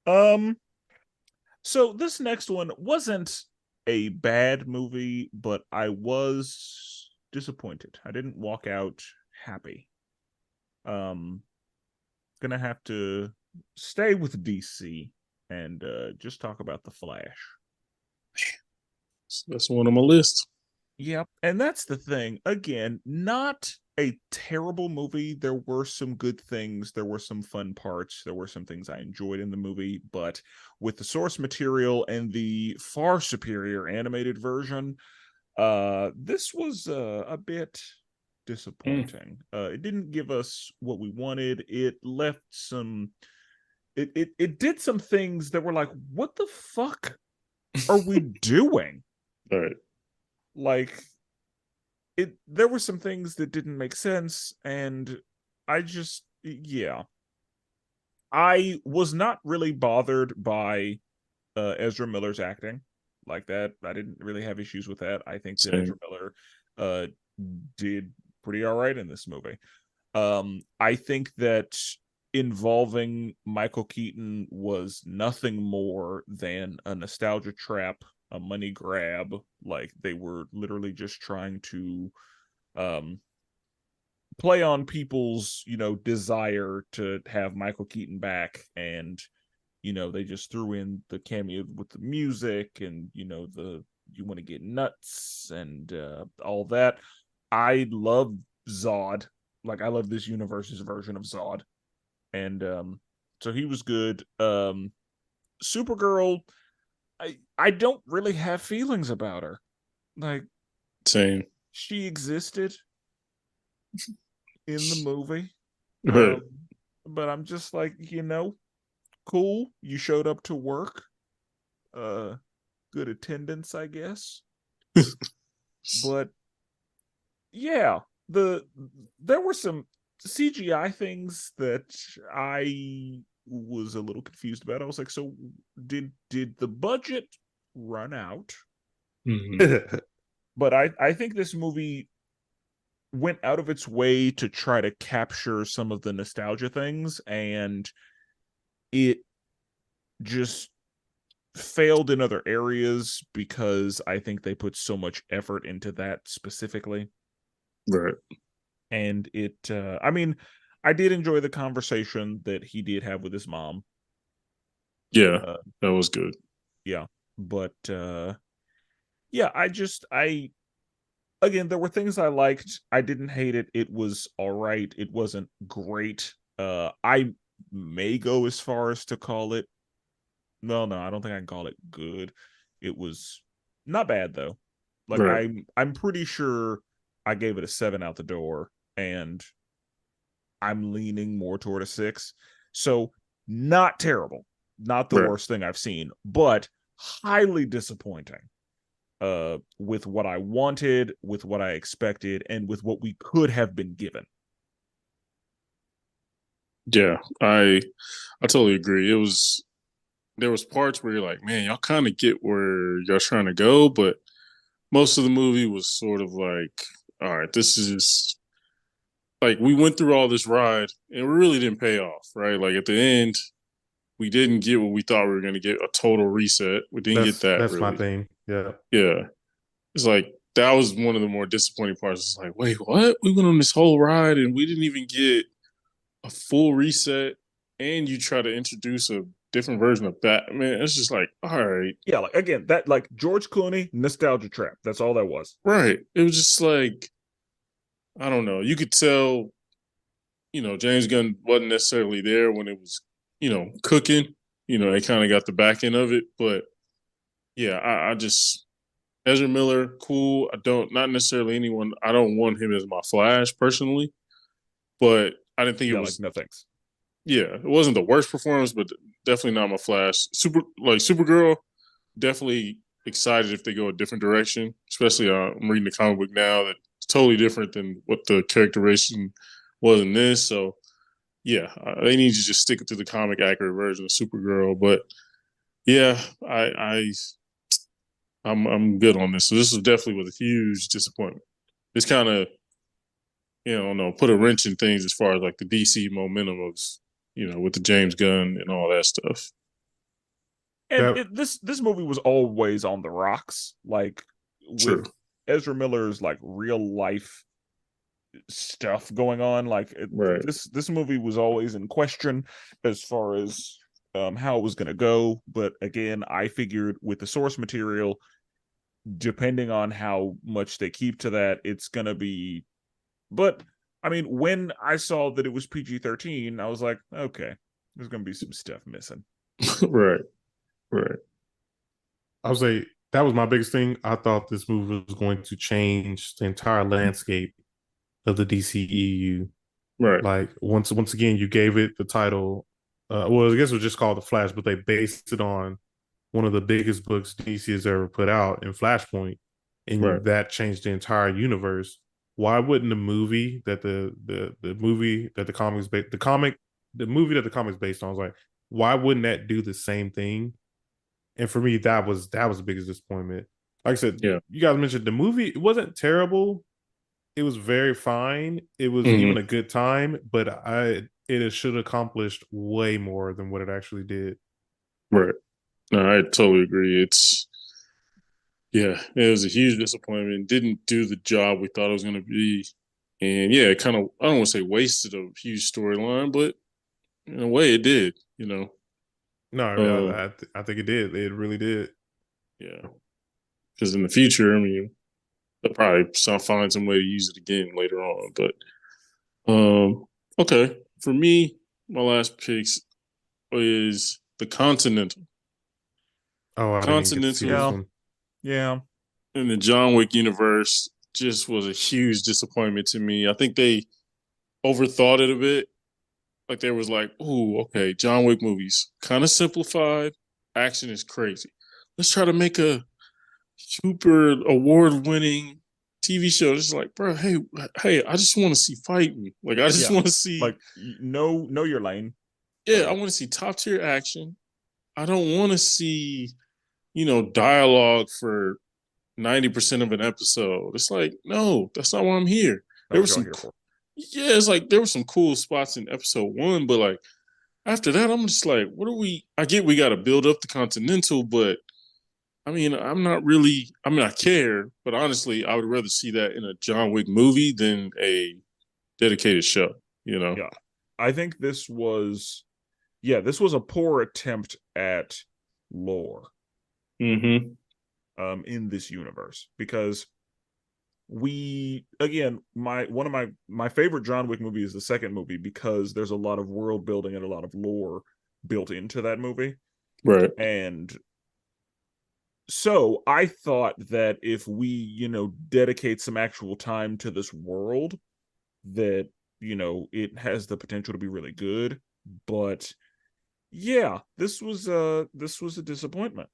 Yeah. Um, so this next one wasn't a bad movie, but I was disappointed. I didn't walk out happy. Um, gonna have to stay with DC and just talk about the Flash. That's one on my list. Yep. And that's the thing. Again, not a terrible movie. There were some good things. There were some fun parts. There were some things I enjoyed in the movie. But with the source material and the far superior animated version, this was a bit Mm. disappointing. It didn't give us what we wanted. It left some. It did some things that were like, what the fuck are we doing? All right. Like, there were some things that didn't make sense, and I just, yeah, I was not really bothered by Ezra Miller's acting like that. I didn't really have issues with that. I think that Ezra Same. Miller uh did pretty all right in this movie. I think that involving Michael Keaton was nothing more than a nostalgia trap, a money grab. Like, they were literally just trying to um play on people's, desire to have Michael Keaton back. And they just threw in the cameo with the music, and the you want to get nuts and all that. I love Zod. Like, I love this universe's version of Zod. And so he was good. Supergirl, I don't really have feelings about her. Like, Same. she existed in the movie. Right. Um, but I'm just like, cool. You showed up to work. Uh, Good attendance, I guess. But yeah, there were some CGI things that I was a little confused about. I was like, so did the budget run out? Mhm. But I think this movie went out of its way to try to capture some of the nostalgia things, and it just failed in other areas because I think they put so much effort into that specifically. Right. And I mean, I did enjoy the conversation that he did have with his mom. Yeah. Uh, That was good. yeah, but yeah, I again, there were things I liked. I didn't hate it. It was all right. It wasn't great. I may go as far as to call it, no, I don't think I can call it good. It was not bad though. Like, Right. I'm pretty sure I gave it a 7 out the door, and I'm leaning more toward a 6. So, not terrible. not the worst thing I've seen, but highly disappointing. With what I wanted, with what I expected, and with what we could have been given. Yeah, I totally agree. There was parts where you're like, man, y'all kind of get where y'all trying to go, but most of the movie was sort of like, all right, this is like we went through all this ride and we really didn't pay off, right? Like at the end, we didn't get what we thought we were going to get, a total reset. We didn't get that That's my really. thing. Yeah. Yeah. It's like that was one of the more disappointing parts. It's like, wait, what? We went on this whole ride and we didn't even get a full reset, and you try to introduce a different version of Batman. It's just like, all right. Yeah, like again, that like George Clooney, nostalgia trap. That's all that was. Right. It was just like, I don't know. You could tell, James Gunn wasn't necessarily there when it was, cooking. They kind of got the back end of it. But yeah, I just Ezra Miller, cool. Not necessarily anyone. I don't want him as my Flash personally, but I didn't think it was. Like, no thanks. Yeah, it wasn't the worst performance, but definitely not my Flash. Supergirl, definitely excited if they go a different direction. Especially, I'm reading the comic book now that it's totally different than what the characterization was in this. So, yeah, they need to just stick to the comic accurate version of Supergirl. But yeah, I'm good on this. So this was definitely a huge disappointment. It's kind of, I don't know, put a wrench in things as far as like the DC momentum of, with the James Gunn and all that stuff. And this movie was always on the rocks, like with Ezra Miller's like real life stuff going on. Like this movie was always in question as far as how it was going to go. But again, I figured with the source material, depending on how much they keep to that, it's going to be. But I mean, when I saw that it was PG-13, I was like, okay, there's going to be some stuff missing. Right. I would say that was my biggest thing. I thought this movie was going to change the entire landscape of the DCEU. Right. Like once again, you gave it the title. Well, I guess it was just called The Flash, but they based it on one of the biggest books DC has ever put out in Flashpoint, and that changed the entire universe. Why wouldn't the movie that the movie that the comics the movie that the comics based on was like, why wouldn't that do the same thing? And for me, that was the biggest disappointment. Like I said, you guys mentioned the movie. It wasn't terrible. It was very fine. It was even a good time, but it should have accomplished way more than what it actually did. Right. No, I totally agree. It was a huge disappointment. Didn't do the job we thought it was going to be. And yeah, it kind of, I don't want to say wasted a huge storyline, but in a way it did, No, I think it did. It really did. Yeah. Because in the future, I mean, they'll probably find some way to use it again later on. But okay. For me, my last picks is The Continental. Oh, I didn't get to see this one. Yeah. In the John Wick universe just was a huge disappointment to me. I think they overthought it a bit. Like there was like, oh, okay, John Wick movies kind of simplified. Action is crazy. Let's try to make a super award-winning TV show. Just like, bro, hey, I just want to see fighting. Like, I just want to see like know your lane. Yeah, I want to see top tier action. I don't want to see, dialogue for 90% of an episode. It's like, no, that's not why I'm here. There was some it's like there were some cool spots in episode 1, but like after that, I'm just like, I get we gotta build up the Continental, but I mean, I care, but honestly, I would rather see that in a John Wick movie than a dedicated show, Yeah. I think this was a poor attempt at lore. In this universe, because one of my favorite John Wick movie is the second movie, because there's a lot of world building and a lot of lore built into that movie. Right. And so I thought that if we, dedicate some actual time to this world, that, it has the potential to be really good. But Yeah, this was a disappointment.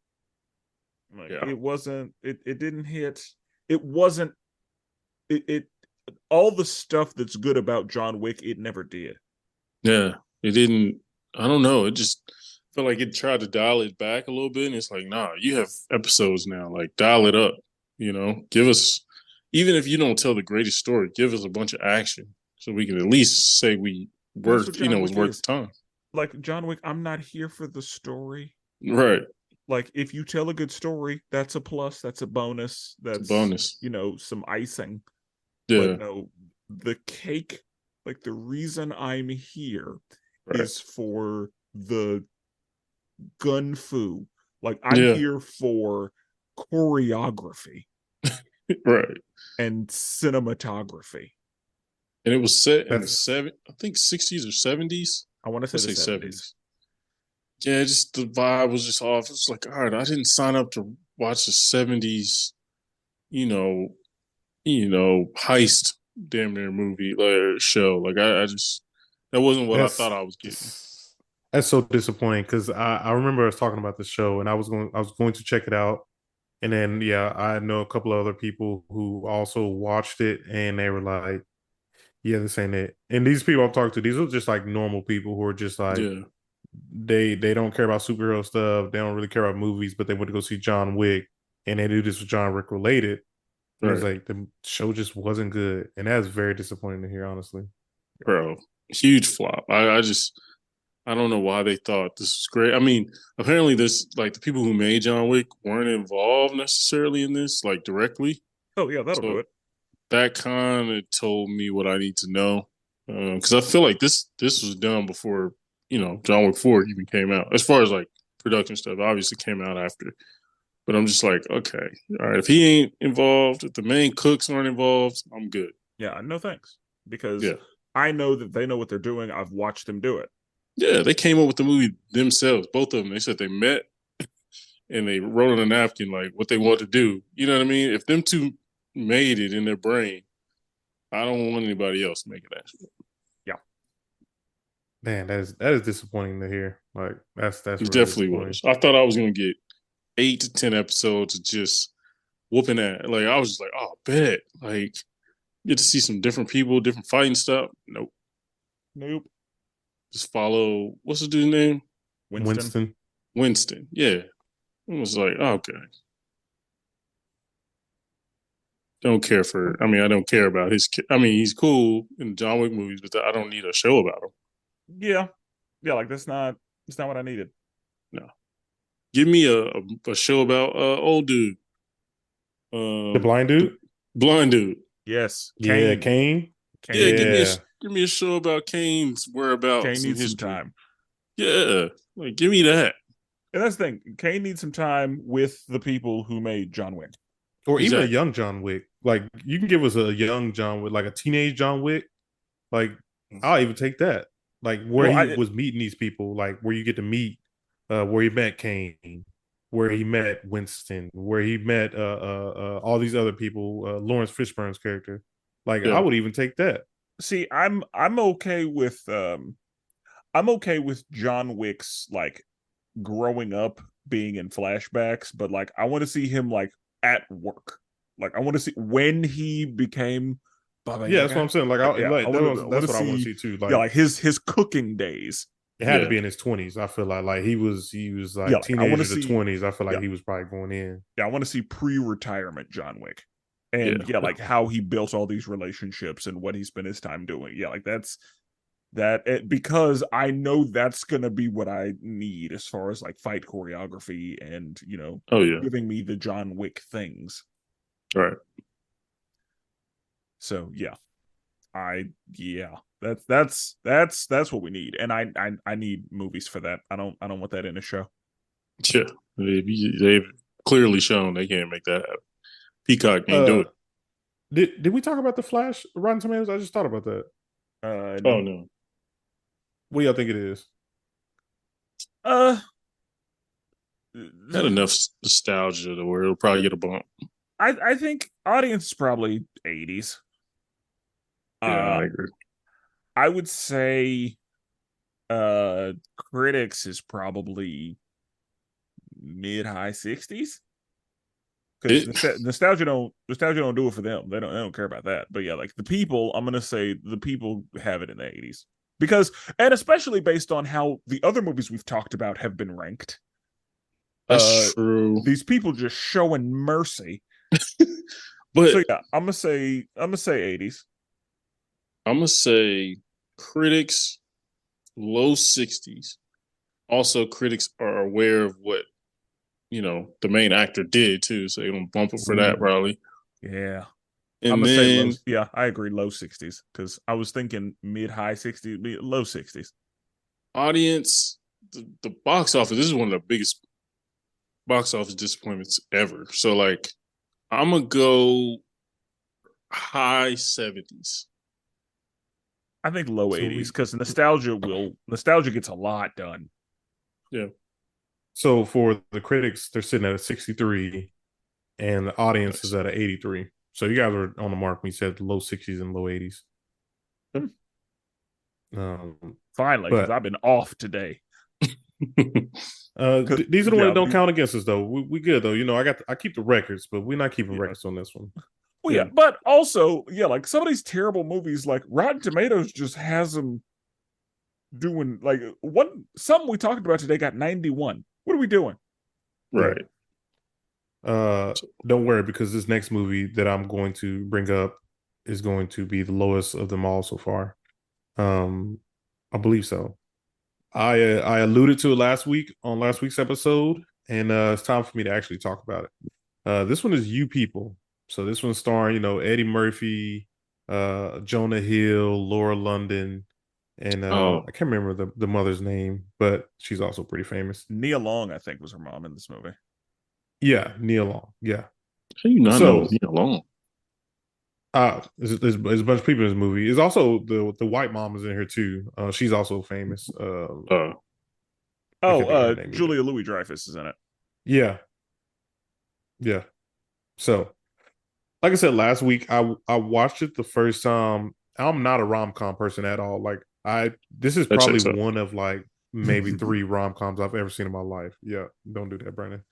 Like Yeah, it wasn't. It didn't hit. It wasn't. It all the stuff that's good about John Wick. It never did. yeah. It didn't. I don't know. It just felt like it tried to dial it back a little bit, and it's like, nah, you have episodes now. Like, dial it up. Give us, even if you don't tell the greatest story, give us a bunch of action so we can at least say we But that's what worth. John Was Wick worth the is. time. Like John Wick, I'm not here for the story. Right. Like if you tell a good story, that's a plus, that's a bonus, It's a that's bonus. some icing. But Yeah. no, the cake, like the reason I'm here Right. is for the gun fu. Like I'm Yeah. here for choreography Right. and cinematography. And it was set in the That's I think 60s or 70s. I want to say Let's the say 70s. 70s. Yeah, just the vibe was just off. It's like, all right, I didn't sign up to watch the 70s, you know, heist damn near movie show. Like I just that wasn't what I that's thought I was getting. that's so disappointing because I remember us talking about the show and I was going to check it out. And then yeah, I know a couple of other people who also watched it and they were like, yeah, this ain't it. And these people I'm talking to, these are just like normal people who are just like Yeah, they don't care about superhero stuff. They don't really care about movies, but they went to go see John Wick, and they knew this was John Wick related. And it's right, like the show just wasn't good, and that's very disappointing to hear, honestly. bro. Huge flop. I don't know why they thought this was great. I mean, apparently this like the people who made John Wick weren't involved necessarily in this, like directly. Oh yeah, that'll do So it. that kind of told me what I need to know. Because I feel like this was done before John Wick 4 even came out. As far as like production stuff, obviously came out after. But I'm just like, okay, all right. If he ain't involved, if the main cooks aren't involved, I'm good. Yeah, no thanks. Because Yeah, I know that they know what they're doing. I've watched them do it. yeah. They came up with the movie themselves, both of them. They said they met and they wrote on a napkin like what they want to do. You know what I mean? If them two made it in their brain, I don't want anybody else making that. Yeah. Man, that is disappointing to hear. Like that's It really definitely disappointing. was. I thought I was gonna get 8 to 10 episodes of just whooping at. Like I was just like, oh, bet. Like get to see some different people, different fighting stuff. Nope. Nope. Just follow. What's the dude's name? Winston. Winston. Winston. Yeah. It was like, okay. Don't care for. I mean, I don't care about his. I mean, he's cool in John Wick movies, but I don't need a show about him. Yeah. Yeah, like that's not what I needed. No. Give me a show about old dude. The blind The dude? blind dude. Yes. Yeah, Kane. Kane. Yeah, Kane. Yeah. give me a show about Kane's Kane whereabouts and needs some history. time. Yeah, like give me that. And that's the thing. Kane needs some time with the people who made John Wick. Or even a Exactly. young John Wick. Like you can give us a young John Wick, like a teenage John Wick. Like I'll even take that. Like where Well, he I was meeting these people, like where you get to meet where he met Kane, where he met Winston, where he met all these other people, Lawrence Fishburne's character. Like I Yeah. would even take that. see. I'm okay with John Wick's like growing up being in flashbacks, but like I want to see him like at work. Like I want to see when he became Baba Yeah, that's what I'm Yaga. saying. Like, Like yeah, I want that's to what I want to see see too. yeah, Like, like his cooking days. it had to Yeah. be in his 20s. I feel like he was Yeah, like like I want to teenager to see 20s. I feel like yeah, he was probably going in. yeah, I want to see pre-retirement John Wick. Yeah. And yeah, like how he built all these relationships and what he spent his time doing. Yeah, like that's because I know that's gonna be what I need as far as like fight choreography and Oh yeah. giving me the John Wick things. All right. So yeah, I yeah, that's what we need, and I need movies for that. I don't want that in a show. Yeah. They've clearly shown they can't make that happen. Peacock can't do Uh, it. did we talk about the Flash Rotten Tomatoes? I just thought about that. Oh No, no. What do y'all think it is? uh, Had enough nostalgia to where it'll probably get a bump. I think audience is probably 80s. Yeah, Uh, I agree. I would say Critics is probably mid-high 60s. Because nostalgia don't do it for them. They don't care about that. But yeah, like the people, I'm gonna say the people have it in the 80s. Because, and especially based on how the other movies we've talked about have been ranked. That's true. These people just showing mercy. But so yeah, I'm gonna say 80s. I'm gonna say critics low 60s. Also, critics are aware of what the main actor did too, so they don't bump him for that probably. Yeah. I'm And gonna say low. then Yeah, I agree. Low 60s because I was thinking mid-high 60s, low 60s. audience, the box office. This is one of the biggest box office disappointments ever. So like, I'm gonna go high 70s. I think low So 80s because nostalgia gets a lot done. Yeah. So for the critics, they're sitting at a 63, and the audience Nice. is at an 83. So you guys were on the mark when you said low 60s and low 80s. Finally, because I've been off today. These are the ones that don't count against us, though. We good though. I keep the records, but we're not keeping records on this one. Well, yeah, but also, yeah, like some of these terrible movies, like Rotten Tomatoes just has them doing like something we talked about today got 91. What are we doing? Right. Don't worry, because this next movie that I'm going to bring up is going to be the lowest of them all so far. I believe so. I alluded to it last week on last week's episode, and it's time for me to actually talk about it. This one is You People. So this one's starring, Eddie Murphy, Jonah Hill, Laura London, and I can't remember the mother's name, but she's also pretty famous. Nia Long, I think, was her mom in this movie. Yeah, Nia Long. Yeah. How you not know Nia Long? There's a bunch of people in this movie. There's also the white mom is in here too. She's also famous. Julia Louis-Dreyfus is in it. Yeah. So, like I said last week, I watched it the first time. I'm not a rom-com person at all. Like this is probably one of like maybe 3 rom-coms I've ever seen in my life. Yeah, don't do that, Brandon.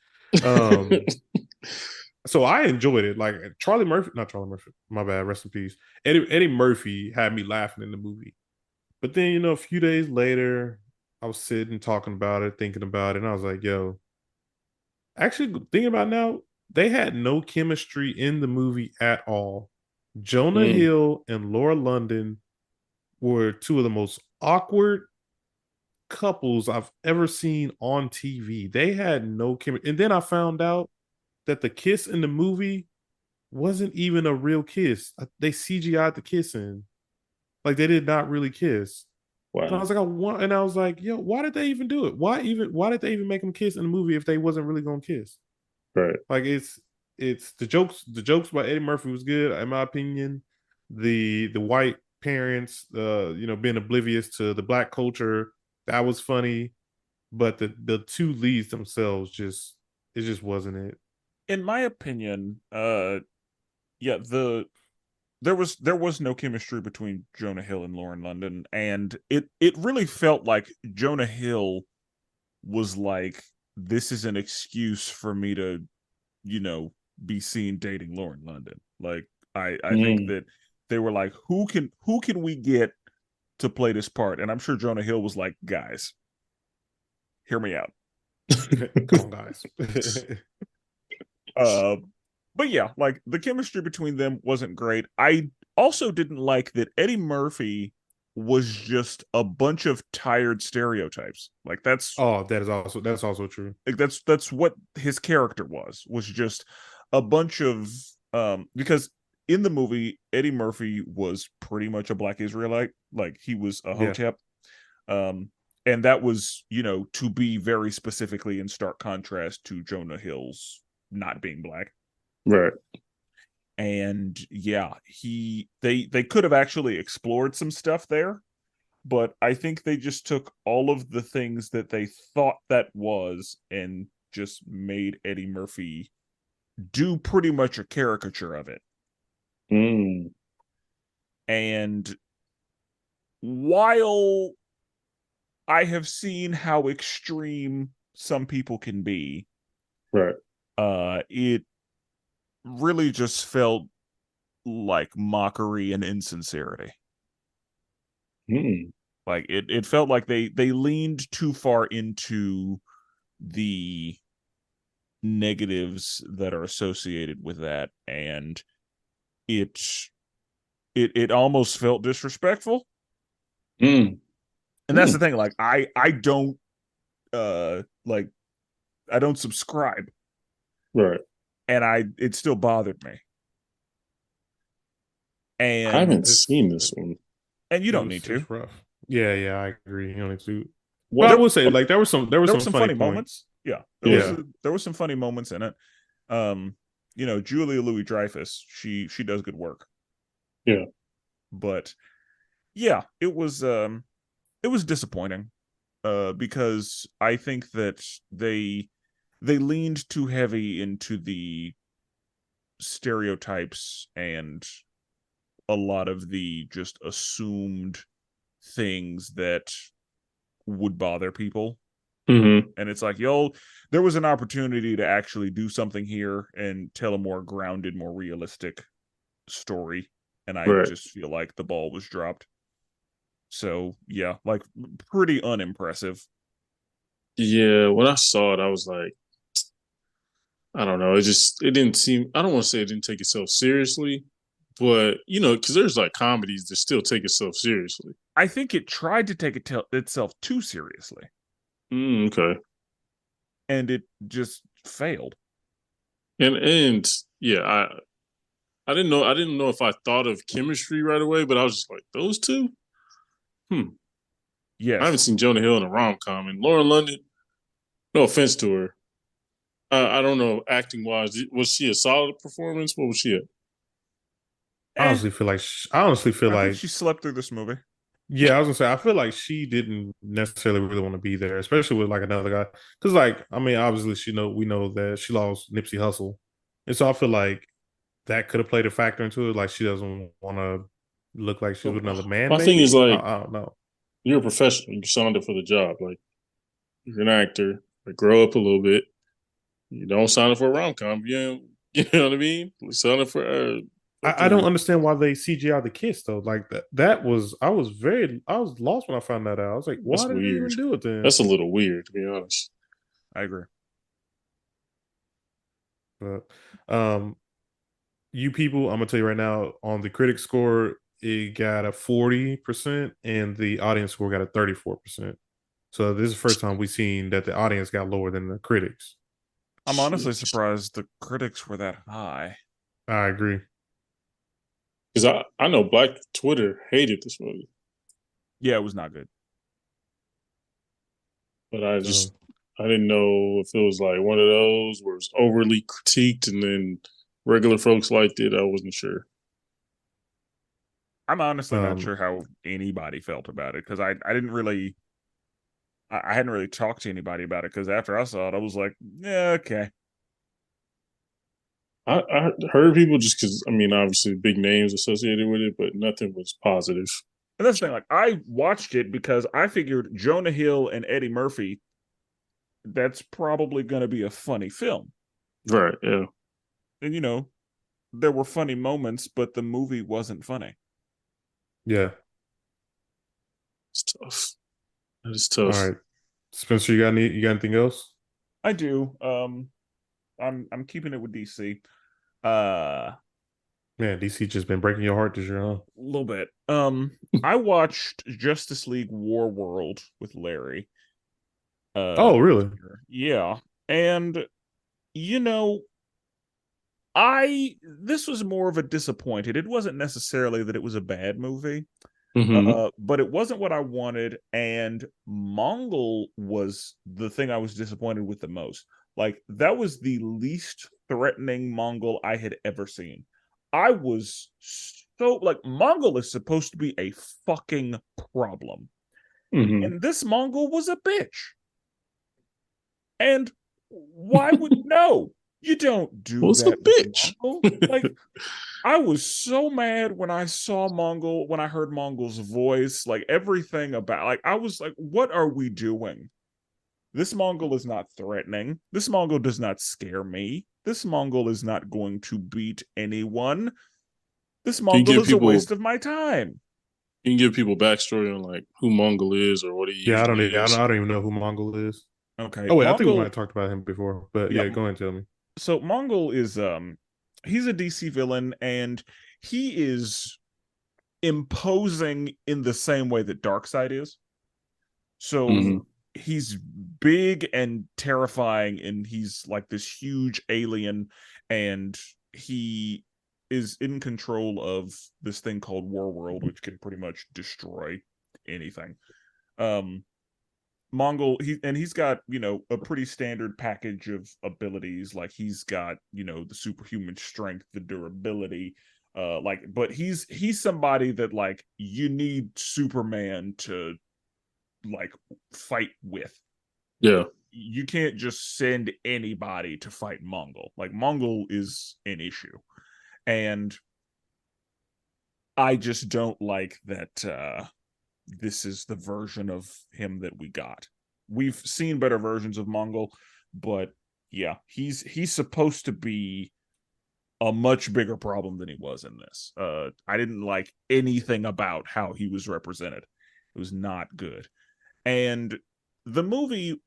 So I enjoyed it. Like not Charlie Murphy, my bad, rest in peace. Eddie Murphy had me laughing in the movie. But then, a few days later, I was sitting talking about it, thinking about it, and I was like, yo, actually thinking about it now, they had no chemistry in the movie at all. Jonah Hill and Laura London were 2 of the most awkward couples I've ever seen on TV. They had no chemistry. And then I found out that the kiss in the movie wasn't even a real kiss. They CGI'd the kissing. Like they did not really kiss. Wow. And I was like, yo, why did they even do it? Why did they even make them kiss in the movie if they wasn't really gonna kiss? Right. Like it's the jokes by Eddie Murphy was good, in my opinion. The white parents being oblivious to the black culture, that was funny. But the 2 leads themselves just wasn't it. In my opinion, there was no chemistry between Jonah Hill and Lauren London, and it really felt like Jonah Hill was like, this is an excuse for me to, be seen dating Lauren London. Like I think that they were like, who can we get to play this part? And I'm sure Jonah Hill was like, guys, hear me out. Come on, guys. But yeah, like the chemistry between them wasn't great. I also didn't like that Eddie Murphy was just a bunch of tired stereotypes. Like that's also true. Like that's what his character was just a bunch of because in the movie Eddie Murphy was pretty much a black Israelite. Like he was a Hotep. And that was, to be very specifically in stark contrast to Jonah Hill's not being black. Right. And yeah, they could have actually explored some stuff there, but I think they just took all of the things that they thought that was and just made Eddie Murphy do pretty much a caricature of it. And while I have seen how extreme some people can be. Right. It really just felt like mockery and insincerity. Mm. Like it felt like they leaned too far into the negatives that are associated with that, and it it almost felt disrespectful. Mm. And that's the thing, like I don't like I don't subscribe, Right. and it still bothered me. I And haven't seen this one. you don't need to. it's rough. Yeah, I agree. You only two. But What? I will say, like, there were There were some some funny funny points. moments. Yeah, Yeah. there was some funny moments in it. Julia Louis Dreyfus, she does good work. Yeah. But yeah, it was disappointing. Because I think that they leaned too heavy into the stereotypes and a lot of the just assumed things that would bother people. Mm-hmm. And it's like, yo, there was an opportunity to actually do something here and tell a more grounded, more realistic story. And I Right. just feel like the ball was dropped. So yeah, like pretty unimpressive. Yeah. When I saw it, I was like, I don't know. It didn't seem. I don't want to say it didn't take itself seriously, but because there's like comedies that still take itself seriously. I think it tried to take itself too seriously, Okay. and it just failed. And yeah, I didn't know if I thought of chemistry right away, but I was just like, those two. Hmm. I haven't Yes. seen Jonah Hill in a rom com, and Lauren London. No offense to her, I don't know acting wise. Was she a solid performance? What was she at? Eh, I honestly feel I think like she slept through this movie. yeah, I was gonna say I feel like she didn't necessarily really want to be there, especially with like another guy. Because like I mean, obviously we know that she lost Nipsey Hussle, and so I feel like that could have played a factor into it. Like she doesn't want to look like she's So, with another man. my thing is Maybe like, I don't know. you're a professional. You signed up for the job. Like you're an actor. Like grow up a little bit. You don't sign up for a rom com. You know what I mean? Sign up for I don't fucking. understand why they CGI the kiss though. Like that was I was lost when I found that out. I was like, why That's did they weird. even do it then? That's a little weird, to be honest. I agree. But you people, I'm gonna tell you right now, on the critic score, it got a 40% and the audience score got a 34%. So this is the first time we've seen that the audience got lower than the critics. I'm honestly surprised the critics were that high. I agree. Because I know Black Twitter hated this movie, Yeah, it was not good. but So I didn't know if it was like one of those where it's overly critiqued and then regular folks liked it. I wasn't sure. I'm honestly not um sure how anybody felt about it because I didn't really I hadn't really talked to anybody about it because after I saw it, I was like, yeah, okay. I heard people just because, I mean, obviously big names associated with it, but nothing was positive. And that's the thing, like I watched it because I figured Jonah Hill and Eddie Murphy, that's probably going to be a funny film. Right. Yeah. And there were funny moments, but the movie wasn't funny. yeah. It's tough. That is All tough. right. Spencer, you got anything else? I do. I'm keeping it with DC. A Man, DC just been breaking your heart this year, huh? little bit. I watched Justice League War World with Larry. Oh, really? Yeah. And you know, I this was more of a disappointed. It wasn't necessarily that it was a bad movie. Mm-hmm. But it wasn't what I wanted, and Mongol was the thing I was disappointed with the most. Like that was the least threatening Mongol I had ever seen. I was so like Mongol is supposed to be a fucking problem, Mm-hmm. and this Mongol was a bitch. And why would no? You don't do What's a that with bitch? Mongol. Like, I was so mad when I saw Mongol, when I heard Mongol's voice, like everything about, like, I was like, what are we doing? This Mongol is not threatening. This Mongol does not scare me. This Mongol is not going to beat anyone. This Can you Mongol give is a people waste of my time. can you give people backstory on like who Mongol is or what he Yeah, usually is? I don't even know who Mongol is. Okay, Oh wait, I think we might Mongol, have talked about him before, but yeah. yeah, go ahead and tell me. So Mongol is he's a DC villain, and he is imposing in the same way that Darkseid is. So Hmm. he's big and terrifying, and he's like this huge alien, and he is in control of this thing called War World, which can pretty much destroy anything. Um Mongol, he's got, a pretty standard package of abilities. Like, he's got, the superhuman strength, the durability, but he's somebody that, like, you need Superman to, like, fight with. Yeah. You can't just send anybody to fight Mongol. Like, Mongol is an issue. And I just don't like that this is the version of him that we got. We've seen better versions of Mongol, but yeah, he's supposed to be a much bigger problem than he was in this. I didn't like anything about how he was represented. It was not good. And the movie,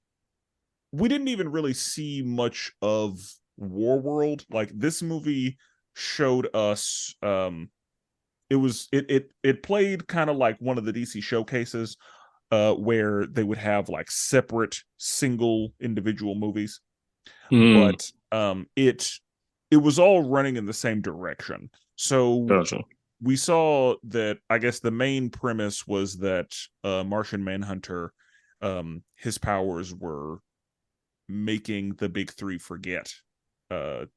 we didn't even really see much of Warworld. Like, this movie showed us it played kind of like one of the DC showcases, where they would have like separate single individual movies, Mm, but it was all running in the same direction. So gotcha. we saw that, I guess the main premise was that Martian Manhunter, his powers were making the big three forget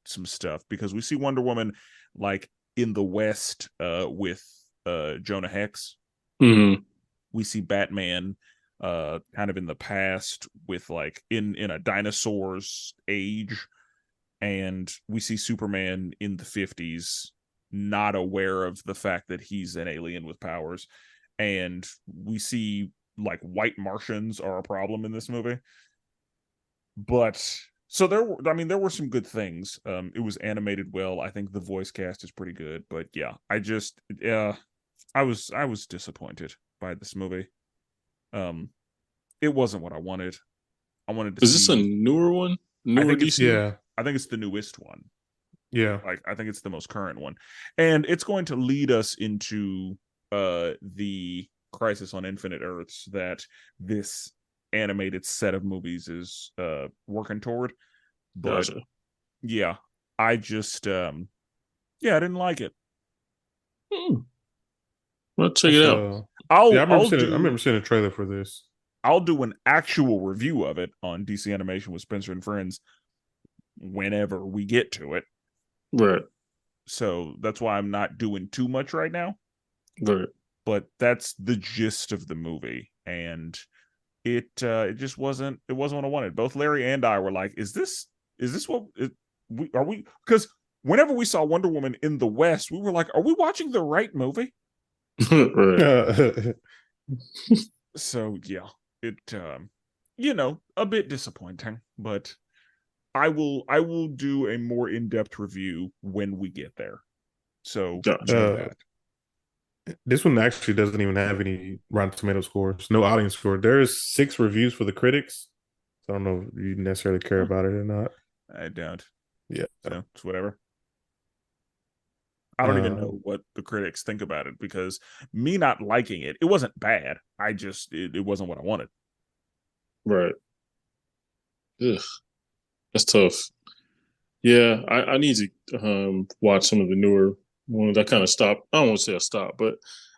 some stuff, because we see Wonder Woman, like, in the West, with Jonah Hex. Hmm. We see Batman kind of in the past with, like, in a dinosaur's age, and we see Superman in the 50s, not aware of the fact that he's an alien with powers. And we see, like, white Martians are a problem in this movie. But so there were some good things. It was animated well. I think the voice cast is pretty good. But yeah, I was disappointed by this movie. Um, it wasn't what I wanted. I wanted to Is this a see. newer one? I Newer think it's DC? Yeah, I think it's the newest one. yeah. Like, I think it's the most current one, and it's going to lead us into the Crisis on Infinite Earths that this animated set of movies is working toward. But Gotcha. yeah, I just yeah, I didn't like it. Hmm. Well, check it That's out. yeah. I'll I'll I do remember seeing a trailer for this. I'll do an actual review of it on DC Animation with Spenser and Friends whenever we get to it. Right. So that's why I'm not doing too much right now. Right. But that's the gist of the movie, and it just wasn't what I wanted. Both Larry and I were like, is this what we are we? Because whenever we saw Wonder Woman in the West, we were like, are we watching the right movie? Right. So yeah, it a bit disappointing, but I will do a more in-depth review when we get there. So know Gotcha. uh, that. this one actually doesn't even have any Rotten Tomato scores, no audience score. There's 6 reviews for the critics. So I don't know if you necessarily care Huh, about it or not. I don't. Yeah. So it's whatever. I don't even Uh, know what the critics think about it, because me not liking it wasn't bad. It wasn't what I wanted. Right. Ugh, that's tough. Yeah, I need to watch some of the newer ones. I kind of stopped. I don't want to say I stopped, but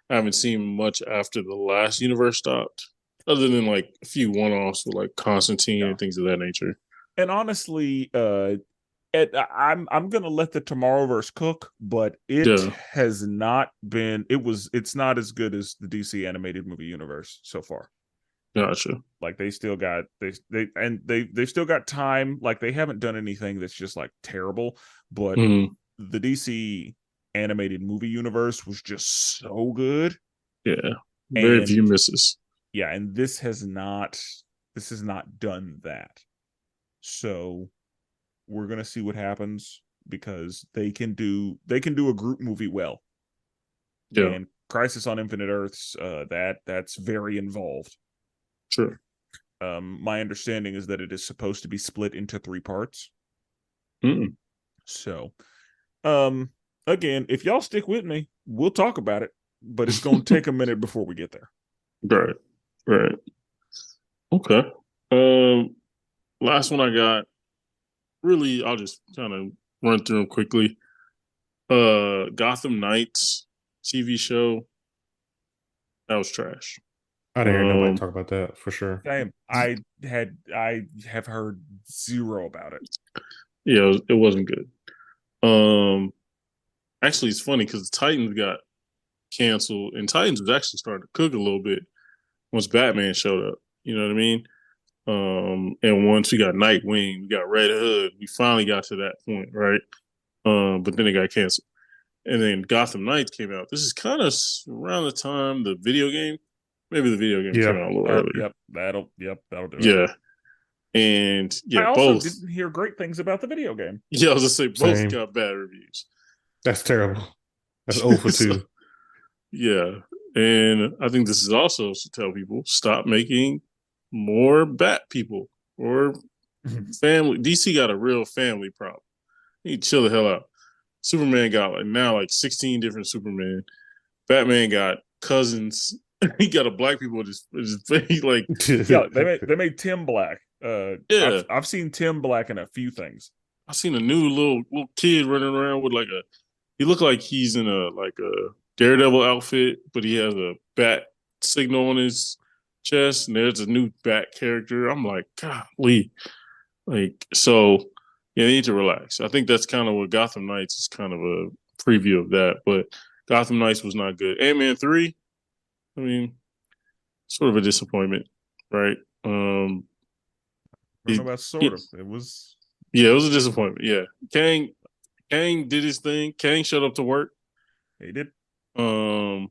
I haven't seen much after the last universe stopped, other than like a few one-offs with like Constantine Yeah. and things of that nature. And honestly, I'm gonna let the Tomorrowverse cook, but it Yeah. has not been. It's not as good as the DC animated movie universe so far. Gotcha. Like they still got they've still got time. Like they haven't done anything that's just like terrible, but Mm-hmm. the DC animated movie universe was just so good. Yeah. Very few And misses. yeah, and this has not done that. So we're gonna see what happens because they can do a group movie well. Yeah. And Crisis on Infinite Earths, that's very involved. Sure. My understanding is that it is supposed to be split into 3 parts. Mm-mm. So, um, again, if y'all stick with me, we'll talk about it, but it's going to take a minute before we get there. Right. Right. Okay. Um, Last one I got. Really, I'll just kind of run through them quickly. Gotham Knights TV show, that was trash. I didn't hear nobody Um, talk about that for sure. Same. I have heard zero about it. yeah, it wasn't good. Um, Actually, it's funny because Titans got canceled, and Titans was actually starting to cook a little bit once Batman showed up. You know what I mean? And once we got Nightwing, we got Red Hood, we finally got to that point, right? But then it got canceled. And then Gotham Knights came out. This is kind of around the time the video game, maybe the video game came Yeah. out a little earlier. That'll do it. Yeah. And I yeah, also both. didn't hear great things about the video game. Yeah, I was gonna say both Same. got bad reviews. That's terrible. That's 0 for 2. So, yeah. And I think this is also to tell people stop making more Bat people or family. DC got a real family problem. You need to chill the hell out. Superman got like 16 different Superman. Batman got cousins. He got a black people with his face. Like, Yeah, they made Tim Black. yeah. I've seen Tim Black in a few things. I seen a new little kid running around with like a. He looked like he's in a Daredevil outfit, but he has a bat signal on his chest, and there's a new bat character. I'm like, golly, like so. Yeah, they need to relax. I think that's kind of what Gotham Knights is kind of a preview of that, but Gotham Knights was not good. Ant-Man 3, I mean, sort of a disappointment, right? I don't know It, about sort it, of. It was yeah, it was a disappointment. Yeah, Kang did his thing. Kang showed up to work. He did. Um,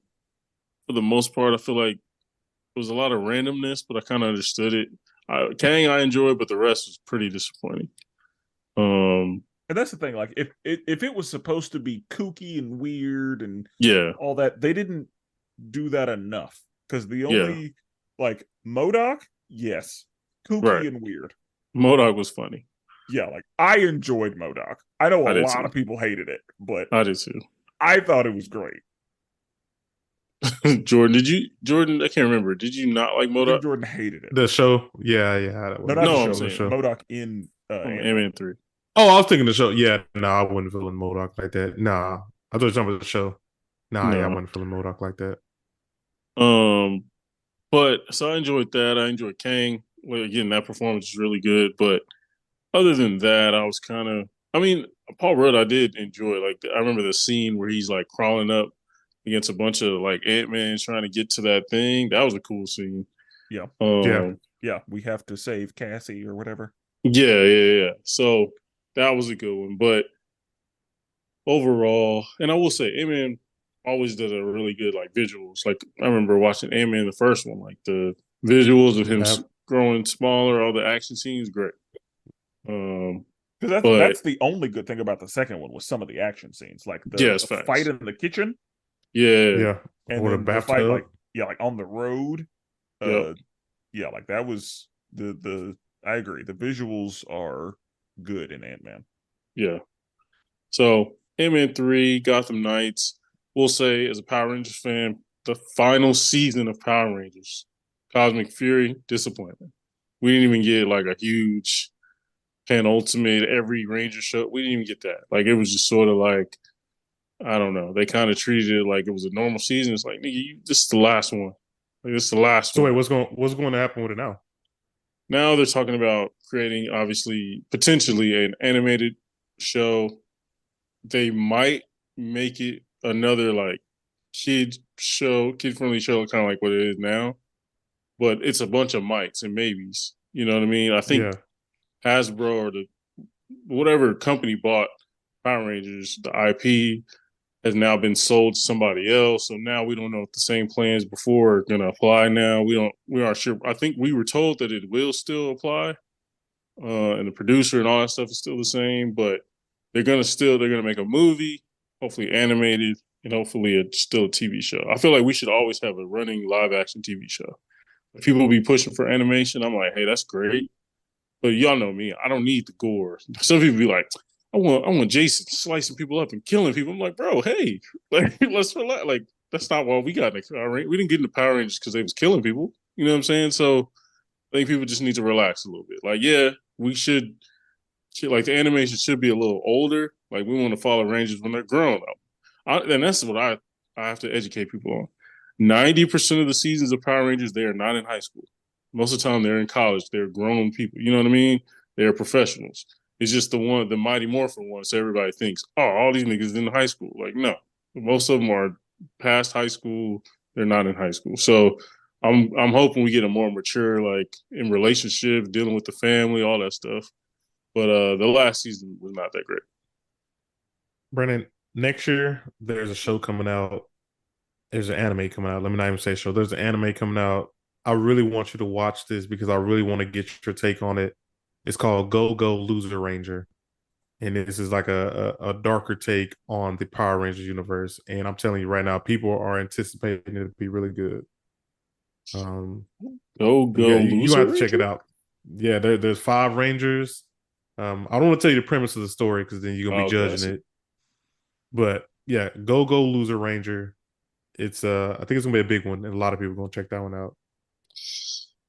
for the most part, I feel like there was a lot of randomness, but I kind of understood it. Kang I enjoyed, but the rest was pretty disappointing. And that's the thing. Like, if it was supposed to be kooky and weird and Yeah, all that, they didn't do that enough. Because the yeah, only like Modoc, yes, right. kooky and weird. MODOK was funny. Yeah, like I enjoyed Modoc. I know I a did lot too. of people hated it, but I did too. I thought it was great. Jordan, Jordan, I can't remember. Did you not like I think MODOK? Jordan hated it. The show. Yeah, that No, one. not the No, I'm show. The saying show. Modoc in Ant-Man. Ant-Man 3. Oh, I was thinking the show. Yeah, I wouldn't feeling Modoc like that. Nah. I thought you were talking about the show. Yeah, I No. wasn't feeling Modoc like that. Um, but so I enjoyed that. I enjoyed Kang. Well, again, that performance is really good. But other than that, I was kind of. I mean, Paul Rudd, I did enjoy. Like, I remember the scene where he's like crawling up against a bunch of like Ant-Man trying to get to that thing. That was a cool scene. Yeah. Yeah. Yeah, we have to save Cassie or whatever. Yeah. So that was a good one. But overall, and I will say, Ant-Man always does a really good like visuals. Like I remember watching Ant-Man the first one, like the visuals of him Yeah. growing smaller, all the action scenes, great. Because But that's the only good thing about the second one was some of the action scenes, like yeah, the it's fight facts. in the kitchen, Yeah, Yeah. and Or the then the fight bathtub. like on the road. yep, Yeah, like that was the. I agree. The visuals are good in Ant-Man. yeah. So Ant-Man 3, Gotham Knights. We'll say as a Power Rangers fan, the final season of Power Rangers, Cosmic Fury, disappointment. We didn't even get like a huge penultimate every Ranger show. We didn't even get that. Like it was just sort of like I don't know. They kind of treated it like it was a normal season. It's like nigga, this is the last one. Like this is the last So wait, one. what's going to happen with it now? Now they're talking about creating, obviously, potentially an animated show. They might make it another like kid show, kid friendly show, kind of like what it is now. but it's a bunch of mights and maybes. You know what I mean? I think Yeah. Hasbro or the whatever company bought Power Rangers, the IP has now been sold to somebody else. So now we don't know if the same plans before are gonna apply now. We aren't sure. I think we were told that it will still apply. And the producer and all that stuff is still the same, but they're gonna make a movie, hopefully animated, and hopefully it's still a TV show. I feel like we should always have a running live action TV show. If people be pushing for animation, I'm like, hey, that's great. But y'all know me, I don't need the gore. Some people be like, I want Jason slicing people up and killing people. I'm like, bro, hey, like let's relax. Like that's not why we got in the Power Rangers. We didn't get into Power Rangers because they was killing people. You know what I'm saying? So I think people just need to relax a little bit. Like, yeah, we should like the animation should be a little older. Like we want to follow Rangers when they're grown up. And that's what I have to educate people on. 90% of the seasons of Power Rangers, they are not in high school. Most of the time they're in college. They're grown people. You know what I mean? They're professionals. It's just the Mighty Morphin one. So everybody thinks, oh, all these niggas in high school. Like, no. Most of them are past high school. They're not in high school. So I'm hoping we get a more mature, like in relationships, dealing with the family, all that stuff. But the last season was not that great. Brennan, next year there's a show coming out. There's an anime coming out. Let me not even say show. There's an anime coming out. I really want you to watch this because I really want to get your take on it. It's called Go Go Loser Ranger. And this is like a darker take on the Power Rangers universe. And I'm telling you right now, people are anticipating it to be really good. Go go You loser have to check it Ranger? out. Yeah, there's 5 Rangers. I don't want to tell you the premise of the story because then you're gonna be Oh, okay, I judging see. it. But yeah, Go Go Loser Ranger. It's I think it's gonna be a big one, and a lot of people are gonna check that one out.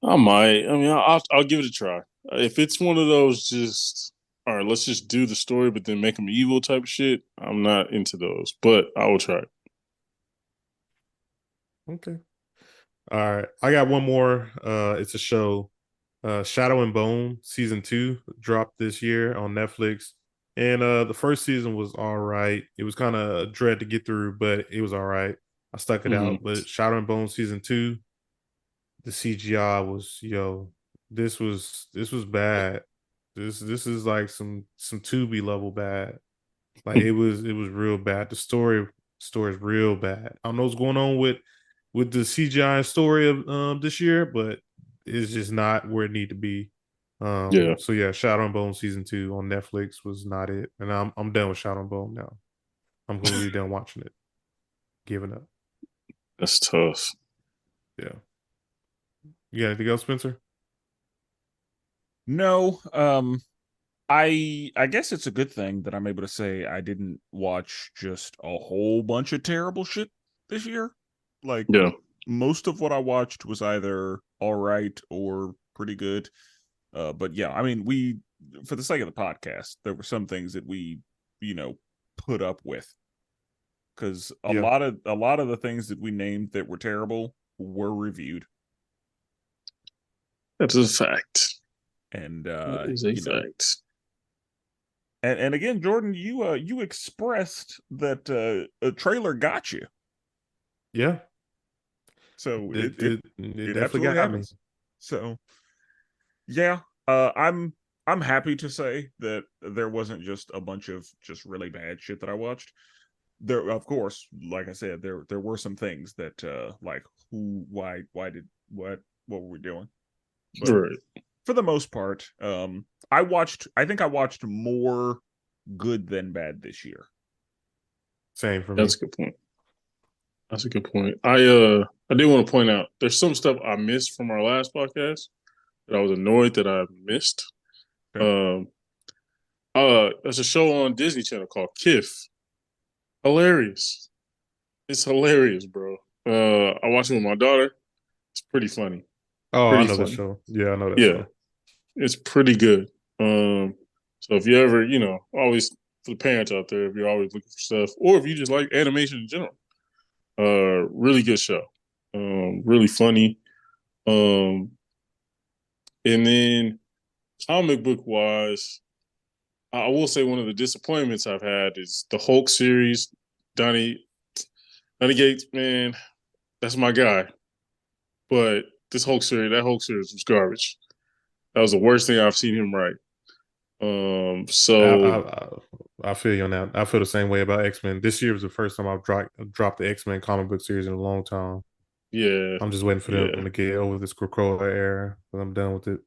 I might. I mean, I'll give it a try. If it's one of those, just all right, let's just do the story, but then make them evil type of shit. I'm not into those, but I will try. Okay. All right. I got one more. It's a show. Shadow and Bone season 2 dropped this year on Netflix. And the first season was all right. It was kind of dread to get through, but it was all right. I stuck it Mm-hmm. out. But Shadow and Bone season 2, the CGI was this was bad. This is like some Tubi level bad. Like it was real bad. The story is real bad. I don't know what's going on with the CGI story of this year, but it's just not where it need to be. Yeah, So yeah, Shadow and Bone season 2 on Netflix was not it, and I'm done with Shadow and Bone now. I'm completely done watching it, giving up. that's tough. Yeah, you got anything else, Spencer? No, I guess it's a good thing that I'm able to say I didn't watch just a whole bunch of terrible shit this year. Like Yeah, most of what I watched was either all right or pretty good. But yeah, I mean, we for the sake of the podcast, there were some things that we, you know, put up with because Yeah, a lot of the things that we named that were terrible were reviewed, that's a fact. and That is a you know, fact. and again, Jordan, you expressed that a trailer got you, yeah. so It it definitely absolutely got me. happens. So yeah, I'm happy to say that there wasn't just a bunch of just really bad shit that I watched. There, of course, like I said, there were some things that like who, why did what were we doing? But Right. for the most part, I think I watched more good than bad this year. Same for That's me. a good point. That's a good point. I did want to point out there's some stuff I missed from our last podcast that I was annoyed that I missed. Okay. Um, there's a show on Disney Channel called Kif. Hilarious. It's hilarious, bro. I watched it with my daughter. It's pretty funny. Oh, I Pretty know that funny. show. Yeah, I know that Yeah, show. it's pretty good. So if you ever, always for the parents out there, if you're always looking for stuff, or if you just like animation in general, really good show. Really funny. Um, and then comic book wise, I will say one of the disappointments I've had is the Hulk series. Donny Gates, man, that's my guy. But that Hulk series was garbage. That was the worst thing I've seen him write. I, So I I feel you on that. I feel the same way about X-Men. This year was the first time I've dropped the X-Men comic book series in a long time. yeah, I'm just waiting for them yeah. to get over this Krakoa era, and I'm done with it.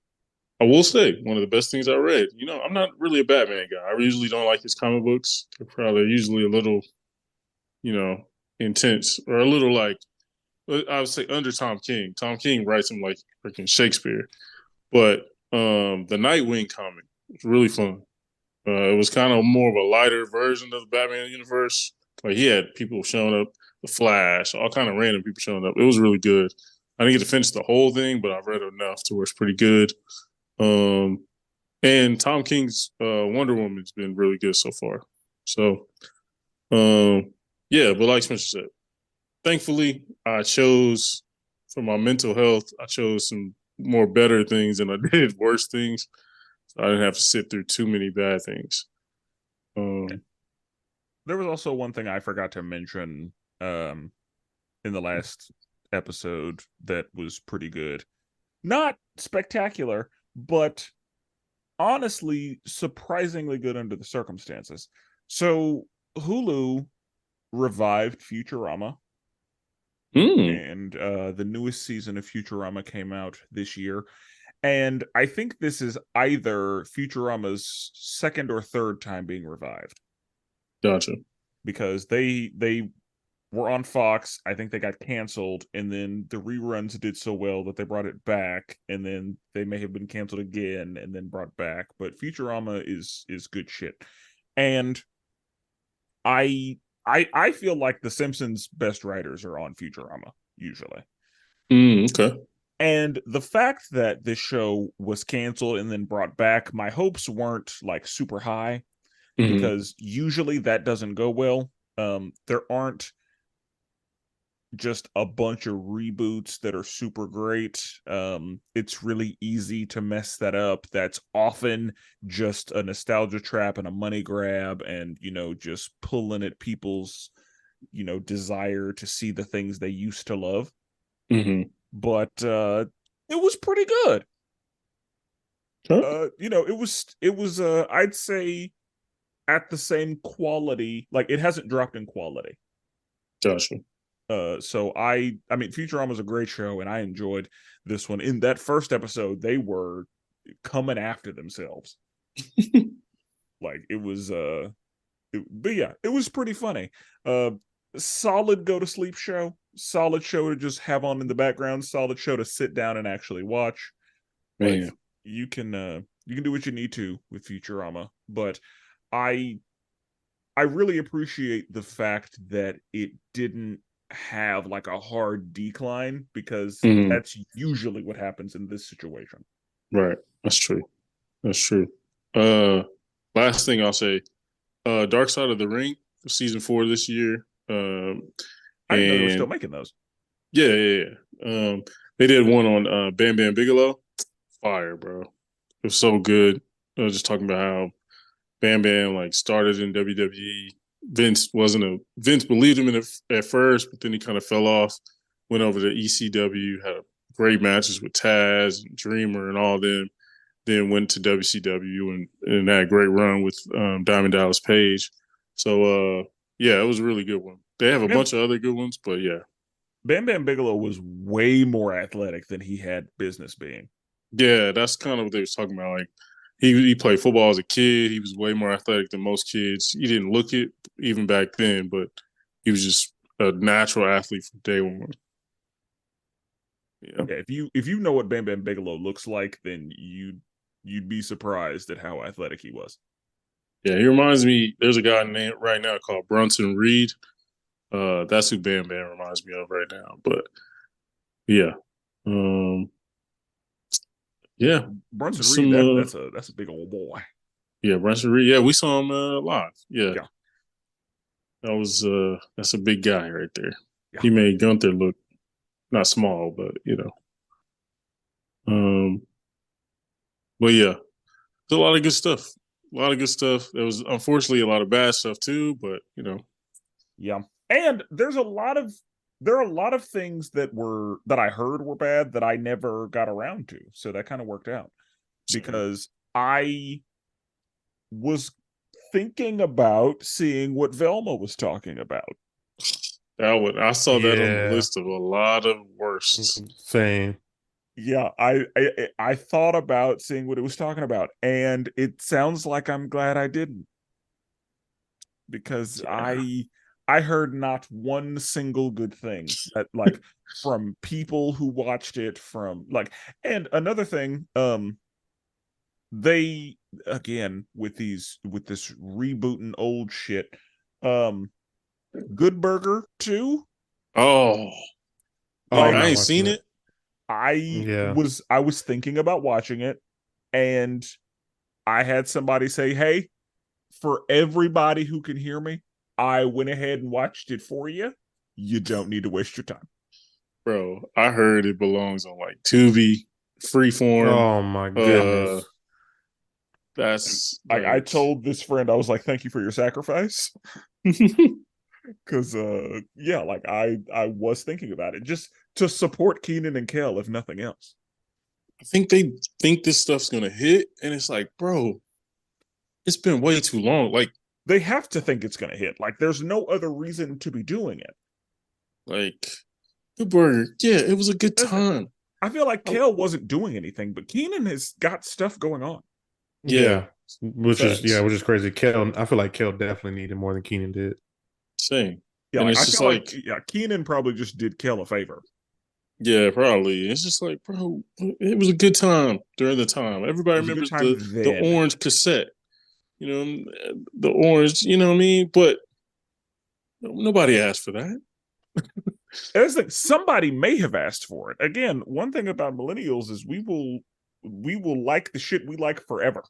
I will say one of the best things I read. I'm not really a Batman guy. I usually don't like his comic books. They're usually a little, you know, intense or a little like I would say under Tom King. Tom King writes him like freaking Shakespeare. But the Nightwing comic was really fun. It was kind of more of a lighter version of the Batman universe. Like he had people showing up, the Flash, all kind of random people showing up. It was really good. I didn't get to finish the whole thing, but I've read enough to where it's pretty good. Um, and Tom King's Wonder Woman's been really good so far. So, yeah, but like Spencer said, thankfully I chose for my mental health. I chose some more better things than I did worse things. So I didn't have to sit through too many bad things. There was also one thing I forgot to mention in the last episode that was pretty good. Not spectacular, but honestly surprisingly good under the circumstances. So Hulu revived Futurama, Mm, and the newest season of Futurama came out this year. And I think this is either Futurama's second or third time being revived, gotcha. because they were on Fox. I think they got canceled, and then the reruns did so well that they brought it back, and then they may have been canceled again and then brought back. But Futurama is good shit. And I feel like the Simpsons best writers are on Futurama usually. Okay. And the fact that this show was canceled and then brought back, my hopes weren't like super high, Mm-hmm. because usually that doesn't go well. There aren't just a bunch of reboots that are super great. It's really easy to mess that up. That's often just a nostalgia trap and a money grab, and just pulling at people's desire to see the things they used to love. Mm-hmm. But it was pretty good. Okay. It was I'd say at the same quality. Like, it hasn't dropped in quality. Gotcha. So I mean, Futurama is a great show, and I enjoyed this one. In that first episode, they were coming after themselves. Like, it was but yeah, it was pretty funny. Uh Solid go to sleep show, solid show to just have on in the background, solid show to sit down and actually watch. Like, Man. you can do what you need to with Futurama, but I I really appreciate the fact that it didn't have like a hard decline, because Mm-hmm. that's usually what happens in this situation. Right. That's true. That's true. Uh, last thing I'll say, Dark Side of the Ring, season 4 this year. I didn't know they were still And making those. yeah, yeah, yeah. They did one on Bam Bam Bigelow. Fire, bro. It was so good. I was just talking about how Bam Bam like started in WWE. Vince believed him in it at first, but then he kind of fell off. Went over to ECW, had great matches with Taz and Dreamer and all them. Then went to WCW and had a great run with Diamond Dallas Page. So yeah, it was a really good one. They have a Bam, bunch of other good ones, but yeah, Bam Bam Bigelow was way more athletic than he had business being. yeah, that's kind of what they was talking about. Like he played football as a kid. He was way more athletic than most kids. He didn't look it even back then, but he was just a natural athlete from day one. Yeah, Yeah, if you know what Bam Bam Bigelow looks like, then you'd be surprised at how athletic he was. yeah. He reminds me. There's a guy named right now called Brunson Reed. That's who Bam Bam reminds me of right now. But yeah, um, yeah, Brunson Reed, some that's a big old boy. yeah, Brunson Reed. Yeah, we saw him live. Yeah, Yeah, that's a big guy right there. yeah, He made Gunther look not small, but Um, but yeah, there's a lot of good stuff. A lot of good stuff. There was unfortunately a lot of bad stuff too, but yeah. And there's a lot of there are a lot of things that I heard were bad that I never got around to. So that kind of worked out because I was thinking about seeing what Velma was talking about. I saw that on the Yeah, list of a lot of worst. same. Yeah, I thought about seeing what it was talking about, and it sounds like I'm glad I didn't because Yeah. I heard not one single good thing that like from people who watched it from like and another thing they again with this rebooting old shit um Good Burger 2 Oh, Oh, I'm like I not ain't watching seen it. it. Yeah. I was thinking about watching it and I had somebody say, "Hey, for everybody who can hear me, I went ahead and watched it for you. You don't need to waste your time." Bro, I heard it belongs on like Tubi, Freeform. Oh my Uh, goodness. that's I like, told this friend I was like, "Thank you for your sacrifice," I because yeah, like I was thinking about it just to support Keenan and Kel, if nothing else. think they think this stuff's gonna hit, and it's like, bro, it's been way too long. They have to think it's going to hit. Like, there's no other reason to be doing it. Like Good Burger, yeah, it was a good That's the time. I feel like Oh, Kel wasn't doing anything, but Keenan has got stuff going on. yeah, Yeah. Which facts, is crazy. Kel, I feel like Kel definitely needed more than Keenan did. same. Yeah, And like it's I just feel like like, yeah, Keenan probably just did Kel a favor. yeah, probably. It's just like, bro, it was a good time during the time. It Everybody was a good remembers time the then. orange cassette, you know, the orange, you know what I mean? But nobody asked for that. It's like somebody may have asked for it. Again, one thing about millennials is we will like the shit we like forever.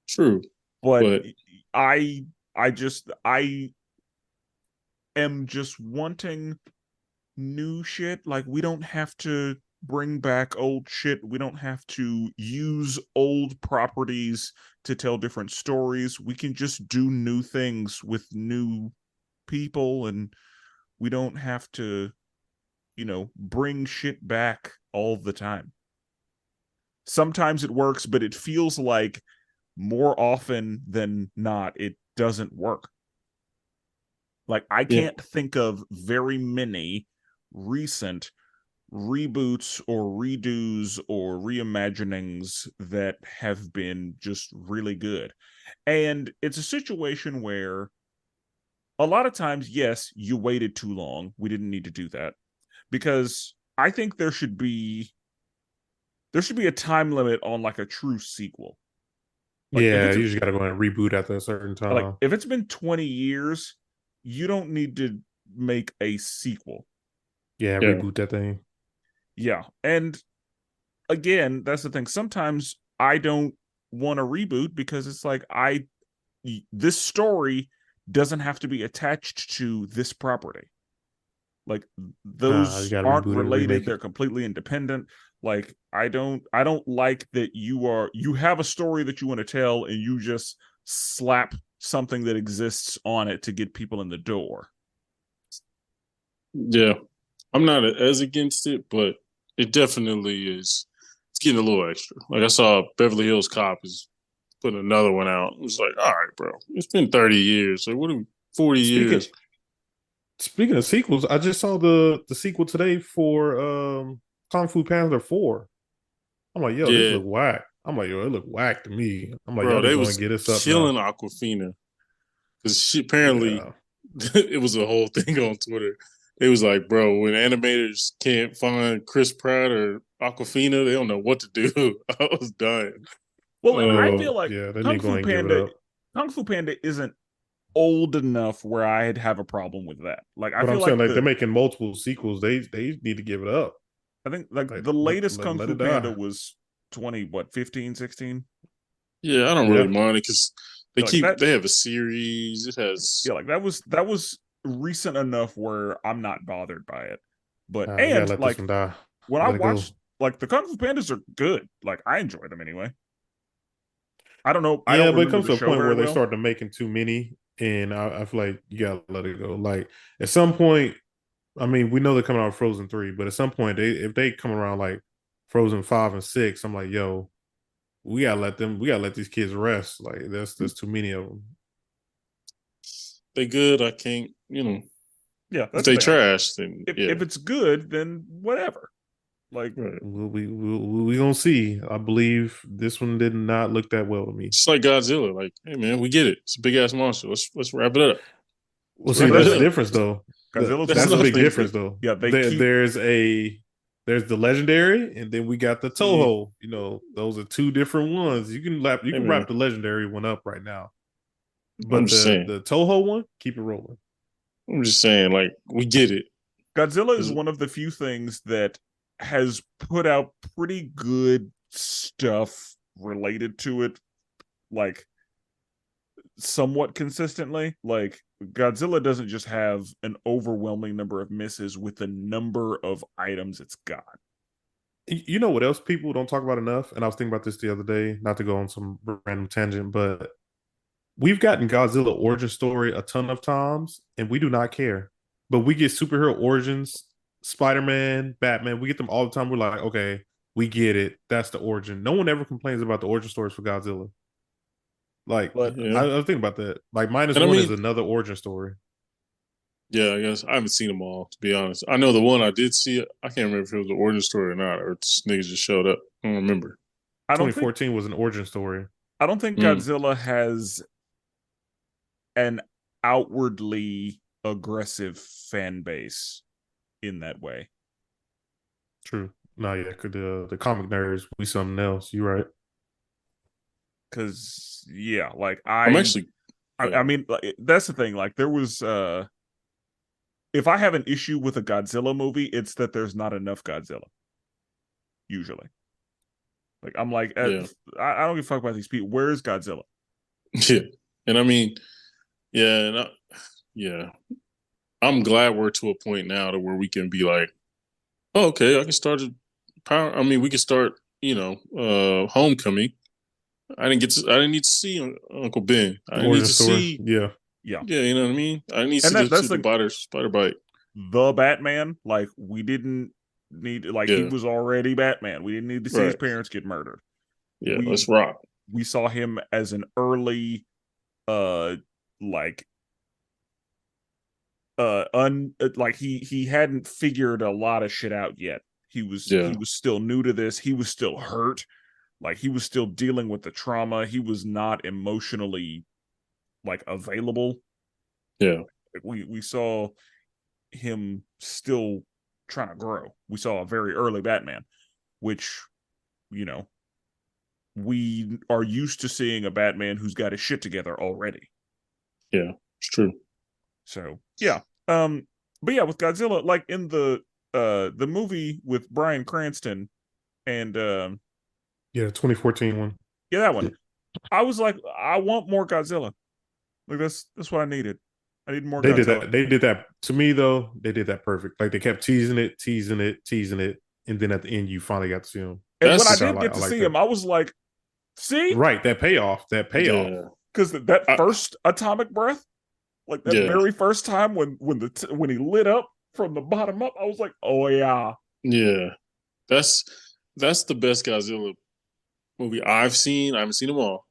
True, But but I am just wanting new shit. Like we don't have to bring back old shit. We don't have to use old properties to tell different stories. We can just do new things with new people and we don't have to, bring shit back all the time. Sometimes it works, but it feels like more often than not it doesn't work. Like I yeah, can't think of very many recent reboots or redos or reimaginings that have been just really good. And it's a situation where a lot of times, yes, you waited too long. We didn't need to do that because I think there should be a time limit on like a true sequel. Like if Yeah, it's you just gotta go and reboot after a certain like time. if it's been 20 years, you don't need to make a sequel. Yeah, yeah, reboot that thing. Yeah. And again, that's the thing. Sometimes I don't want to reboot because it's like this story doesn't have to be attached to this property. Like Nah, you those gotta aren't reboot it and related, remake they're it. completely independent. Like I don't like that you have a story that you want to tell and you just slap something that exists on it to get people in the door. yeah. I'm not as against it, but it definitely is. It's getting a little extra. Like I saw Beverly Hills Cop is putting another one out. It was like, all right, bro, it's been 30 years. Like, what are we, 40 Speaking years? speaking of sequels, I just saw the sequel today for Kung Fu Panda 4. I'm like, yo, this Yeah, look whack. I'm like, yo, it look whack to me. I'm like, y'all bro, need to they go and was get this up now. killing Aquafina because she apparently Yeah. it was a whole thing on Twitter. It was like, bro, when animators can't find Chris Pratt or Aquafina, they don't know what to do. I was dying. Well, and I Uh, feel like Yeah, they need to go and give it up. Kung Fu Panda isn't old enough where I'd have a problem with that. Like I But feel I'm saying like like they're making multiple sequels. They need to give it up. I think like Like the latest Kung let Fu it Panda die. was 20 what 15, 16. yeah, I don't really Yeah. mind it because Yeah, like that they have a series. It has yeah, like that was recent enough where I'm not bothered by it. But You gotta and let this like one die. when I Let it go. watched like the Kung Fu Pandas are good. Like I enjoy them anyway. I don't know. I Yeah, don't but it remember comes the to a show point very where they well. start to making too many, and I feel like you gotta let it go. Like at some point, I mean, we know they're coming out with Frozen 3, but at some point, if they come around like Frozen 5 and 6, I'm like, yo, we gotta let these kids rest. Like, there's too many of them. They good. I can't. You know, Yeah, if that's the they thing. Like, trash, then if it's good, then whatever. Like, right. We gonna see. I believe this one did not look that well to me. It's like Godzilla. Like, hey man, we get it. It's a big ass monster. Let's wrap it up. Well, Let's see, wrap but that's it the up. difference, though. Godzilla's That's one That's of a those big nothing. things that difference, though. yeah they keep There's the legendary, and then we got the Yeah. Toho. You know, those are two different ones. You Hey can man, wrap the legendary one up right now, I'm but just saying. the Toho one, keep it rolling. I'm just saying. Like, we get it. Godzilla is one of the few things that has put out pretty good stuff related to it, like somewhat consistently. Like Godzilla doesn't just have an overwhelming number of misses with the number of items it's got. You know what else people don't talk about enough? And I was thinking about this the other day, not to go on some random tangent, but we've gotten Godzilla origin story a ton of times, and we do not care. But we get superhero origins, Spider-Man, Batman, we get them all the time. We're like, okay, we get it. That's the origin. No one ever complains about the origin stories for Godzilla. Like, But Yeah. I was thinking about that. Like, minus And I one is mean, another origin story. yeah, I guess I haven't seen them all, to be honest. I know the one I did see. I can't remember if it was an origin story or not, or this niggas just showed up. I don't remember. I don't think 2014 was an origin story. I don't think Mm. Godzilla has an outwardly aggressive fan base in that way. True. No, yeah, the comic nerds, we something else. You right. Cause yeah, like I'm actually. I mean, like, that's the thing. Like there was if I have an issue with a Godzilla movie, it's that there's not enough Godzilla. Usually. Like I'm like, Yeah. I don't give a fuck about these people. Where is Godzilla? Yeah, and I mean, yeah, yeah. I'm glad we're to a point now to where we can be like, oh, okay, I can start a power. I mean, we can start. Homecoming. I didn't need to see Uncle Ben. I The didn't need origin to story. see. Yeah. Yeah. Yeah, you know what I mean. I didn't need to And see that's the spider bite. the Batman. Like we didn't need like he Yeah, was already Batman. We didn't need to see his right. parents get murdered. Yeah, We let's rock. we saw him as an early like like he hadn't figured a lot of shit out yet. Yeah, he was still new to this. He was still hurt. Like he was still dealing with the trauma. He was not emotionally like available. yeah, We saw him still trying to grow. We saw a very early Batman, which, you know, we are used to seeing a Batman who's got his shit together already. yeah. It's true. So yeah. But yeah, with Godzilla, like in the movie with Bryan Cranston and Yeah, the 2014 one. yeah, that one. I was like, I want more Godzilla. Like that's what I needed. I need more They did Godzilla. that. They did that to me though. They did that perfect. Like they kept teasing it, teasing it, teasing it, and then at the end you finally got to see him. And when I That's did I get to like see that. him, I was like, see? Right, that payoff. That payoff. yeah, Because that I, first atomic breath, like that yeah, very first time when he lit up from the bottom up, I was like, oh yeah. yeah. That's that's the best Godzilla movie I've seen. I haven't seen them all,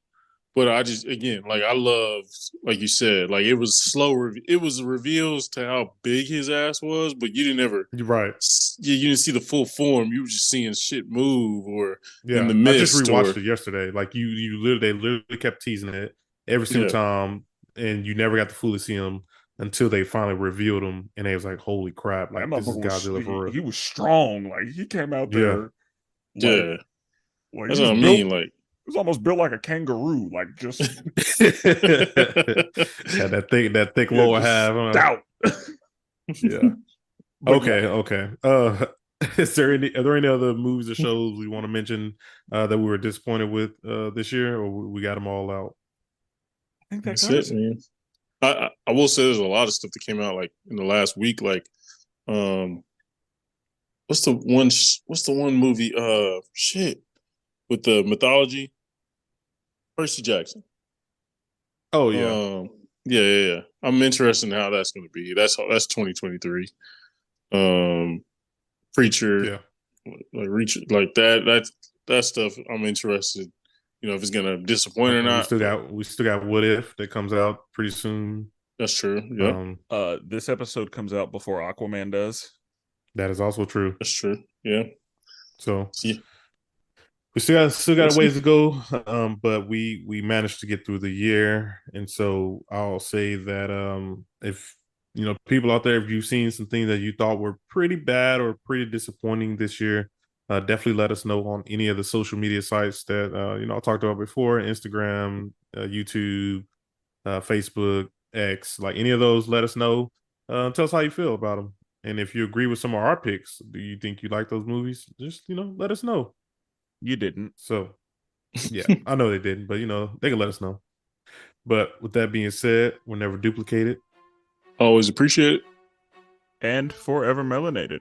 but I just again like I loved like you said like it was slow. It was reveals to how big his ass was, but you didn't ever You're right. you didn't see the full form. You were just seeing shit move or in Yeah, the I just mist rewatched or it yesterday. Like you literally, they literally kept teasing it every single yeah, time, and you never got to fully see him until they finally revealed him, and they was like, "Holy crap! That Like this is motherfucker was Godzilla for real." he was strong. Like he came out Yeah, there yeah. like he That's was what I built. mean. Like He was almost built like a kangaroo. Like just had that thick yeah, lower just half. Huh? stout. Yeah. But yeah, Okay. Okay. Are there any other movies or shows we want to mention that we were disappointed with this year, or we got them all out? I think that that's it, covers it. man. I will say there's a lot of stuff that came out like in the last week. Like, um, What's the one movie? Shit, with the mythology, Percy Jackson. Oh yeah. Um, yeah. I'm interested in how that's going to be. That's 2023. Preacher, Yeah. like reach like that stuff. I'm interested. You know, if it's gonna disappoint or And not. But we still got What If that comes out pretty soon. that's true. Yep, Um, This episode comes out before Aquaman does. that is also true. that's true. Yeah. So See, we still got we'll a ways see. to go, but we managed to get through the year, and so I'll say that if people out there, if you've seen some things that you thought were pretty bad or pretty disappointing this year, definitely let us know on any of the social media sites that I talked about before: Instagram, YouTube, Facebook, X, like any of those. Let us know. Tell us how you feel about them, and if you agree with some of our picks, do you think you like those movies? Just let us know. You didn't. So yeah, I know they didn't, but they can let us know. But with that being said, we're never duplicated. Always appreciate it. And forever melanated.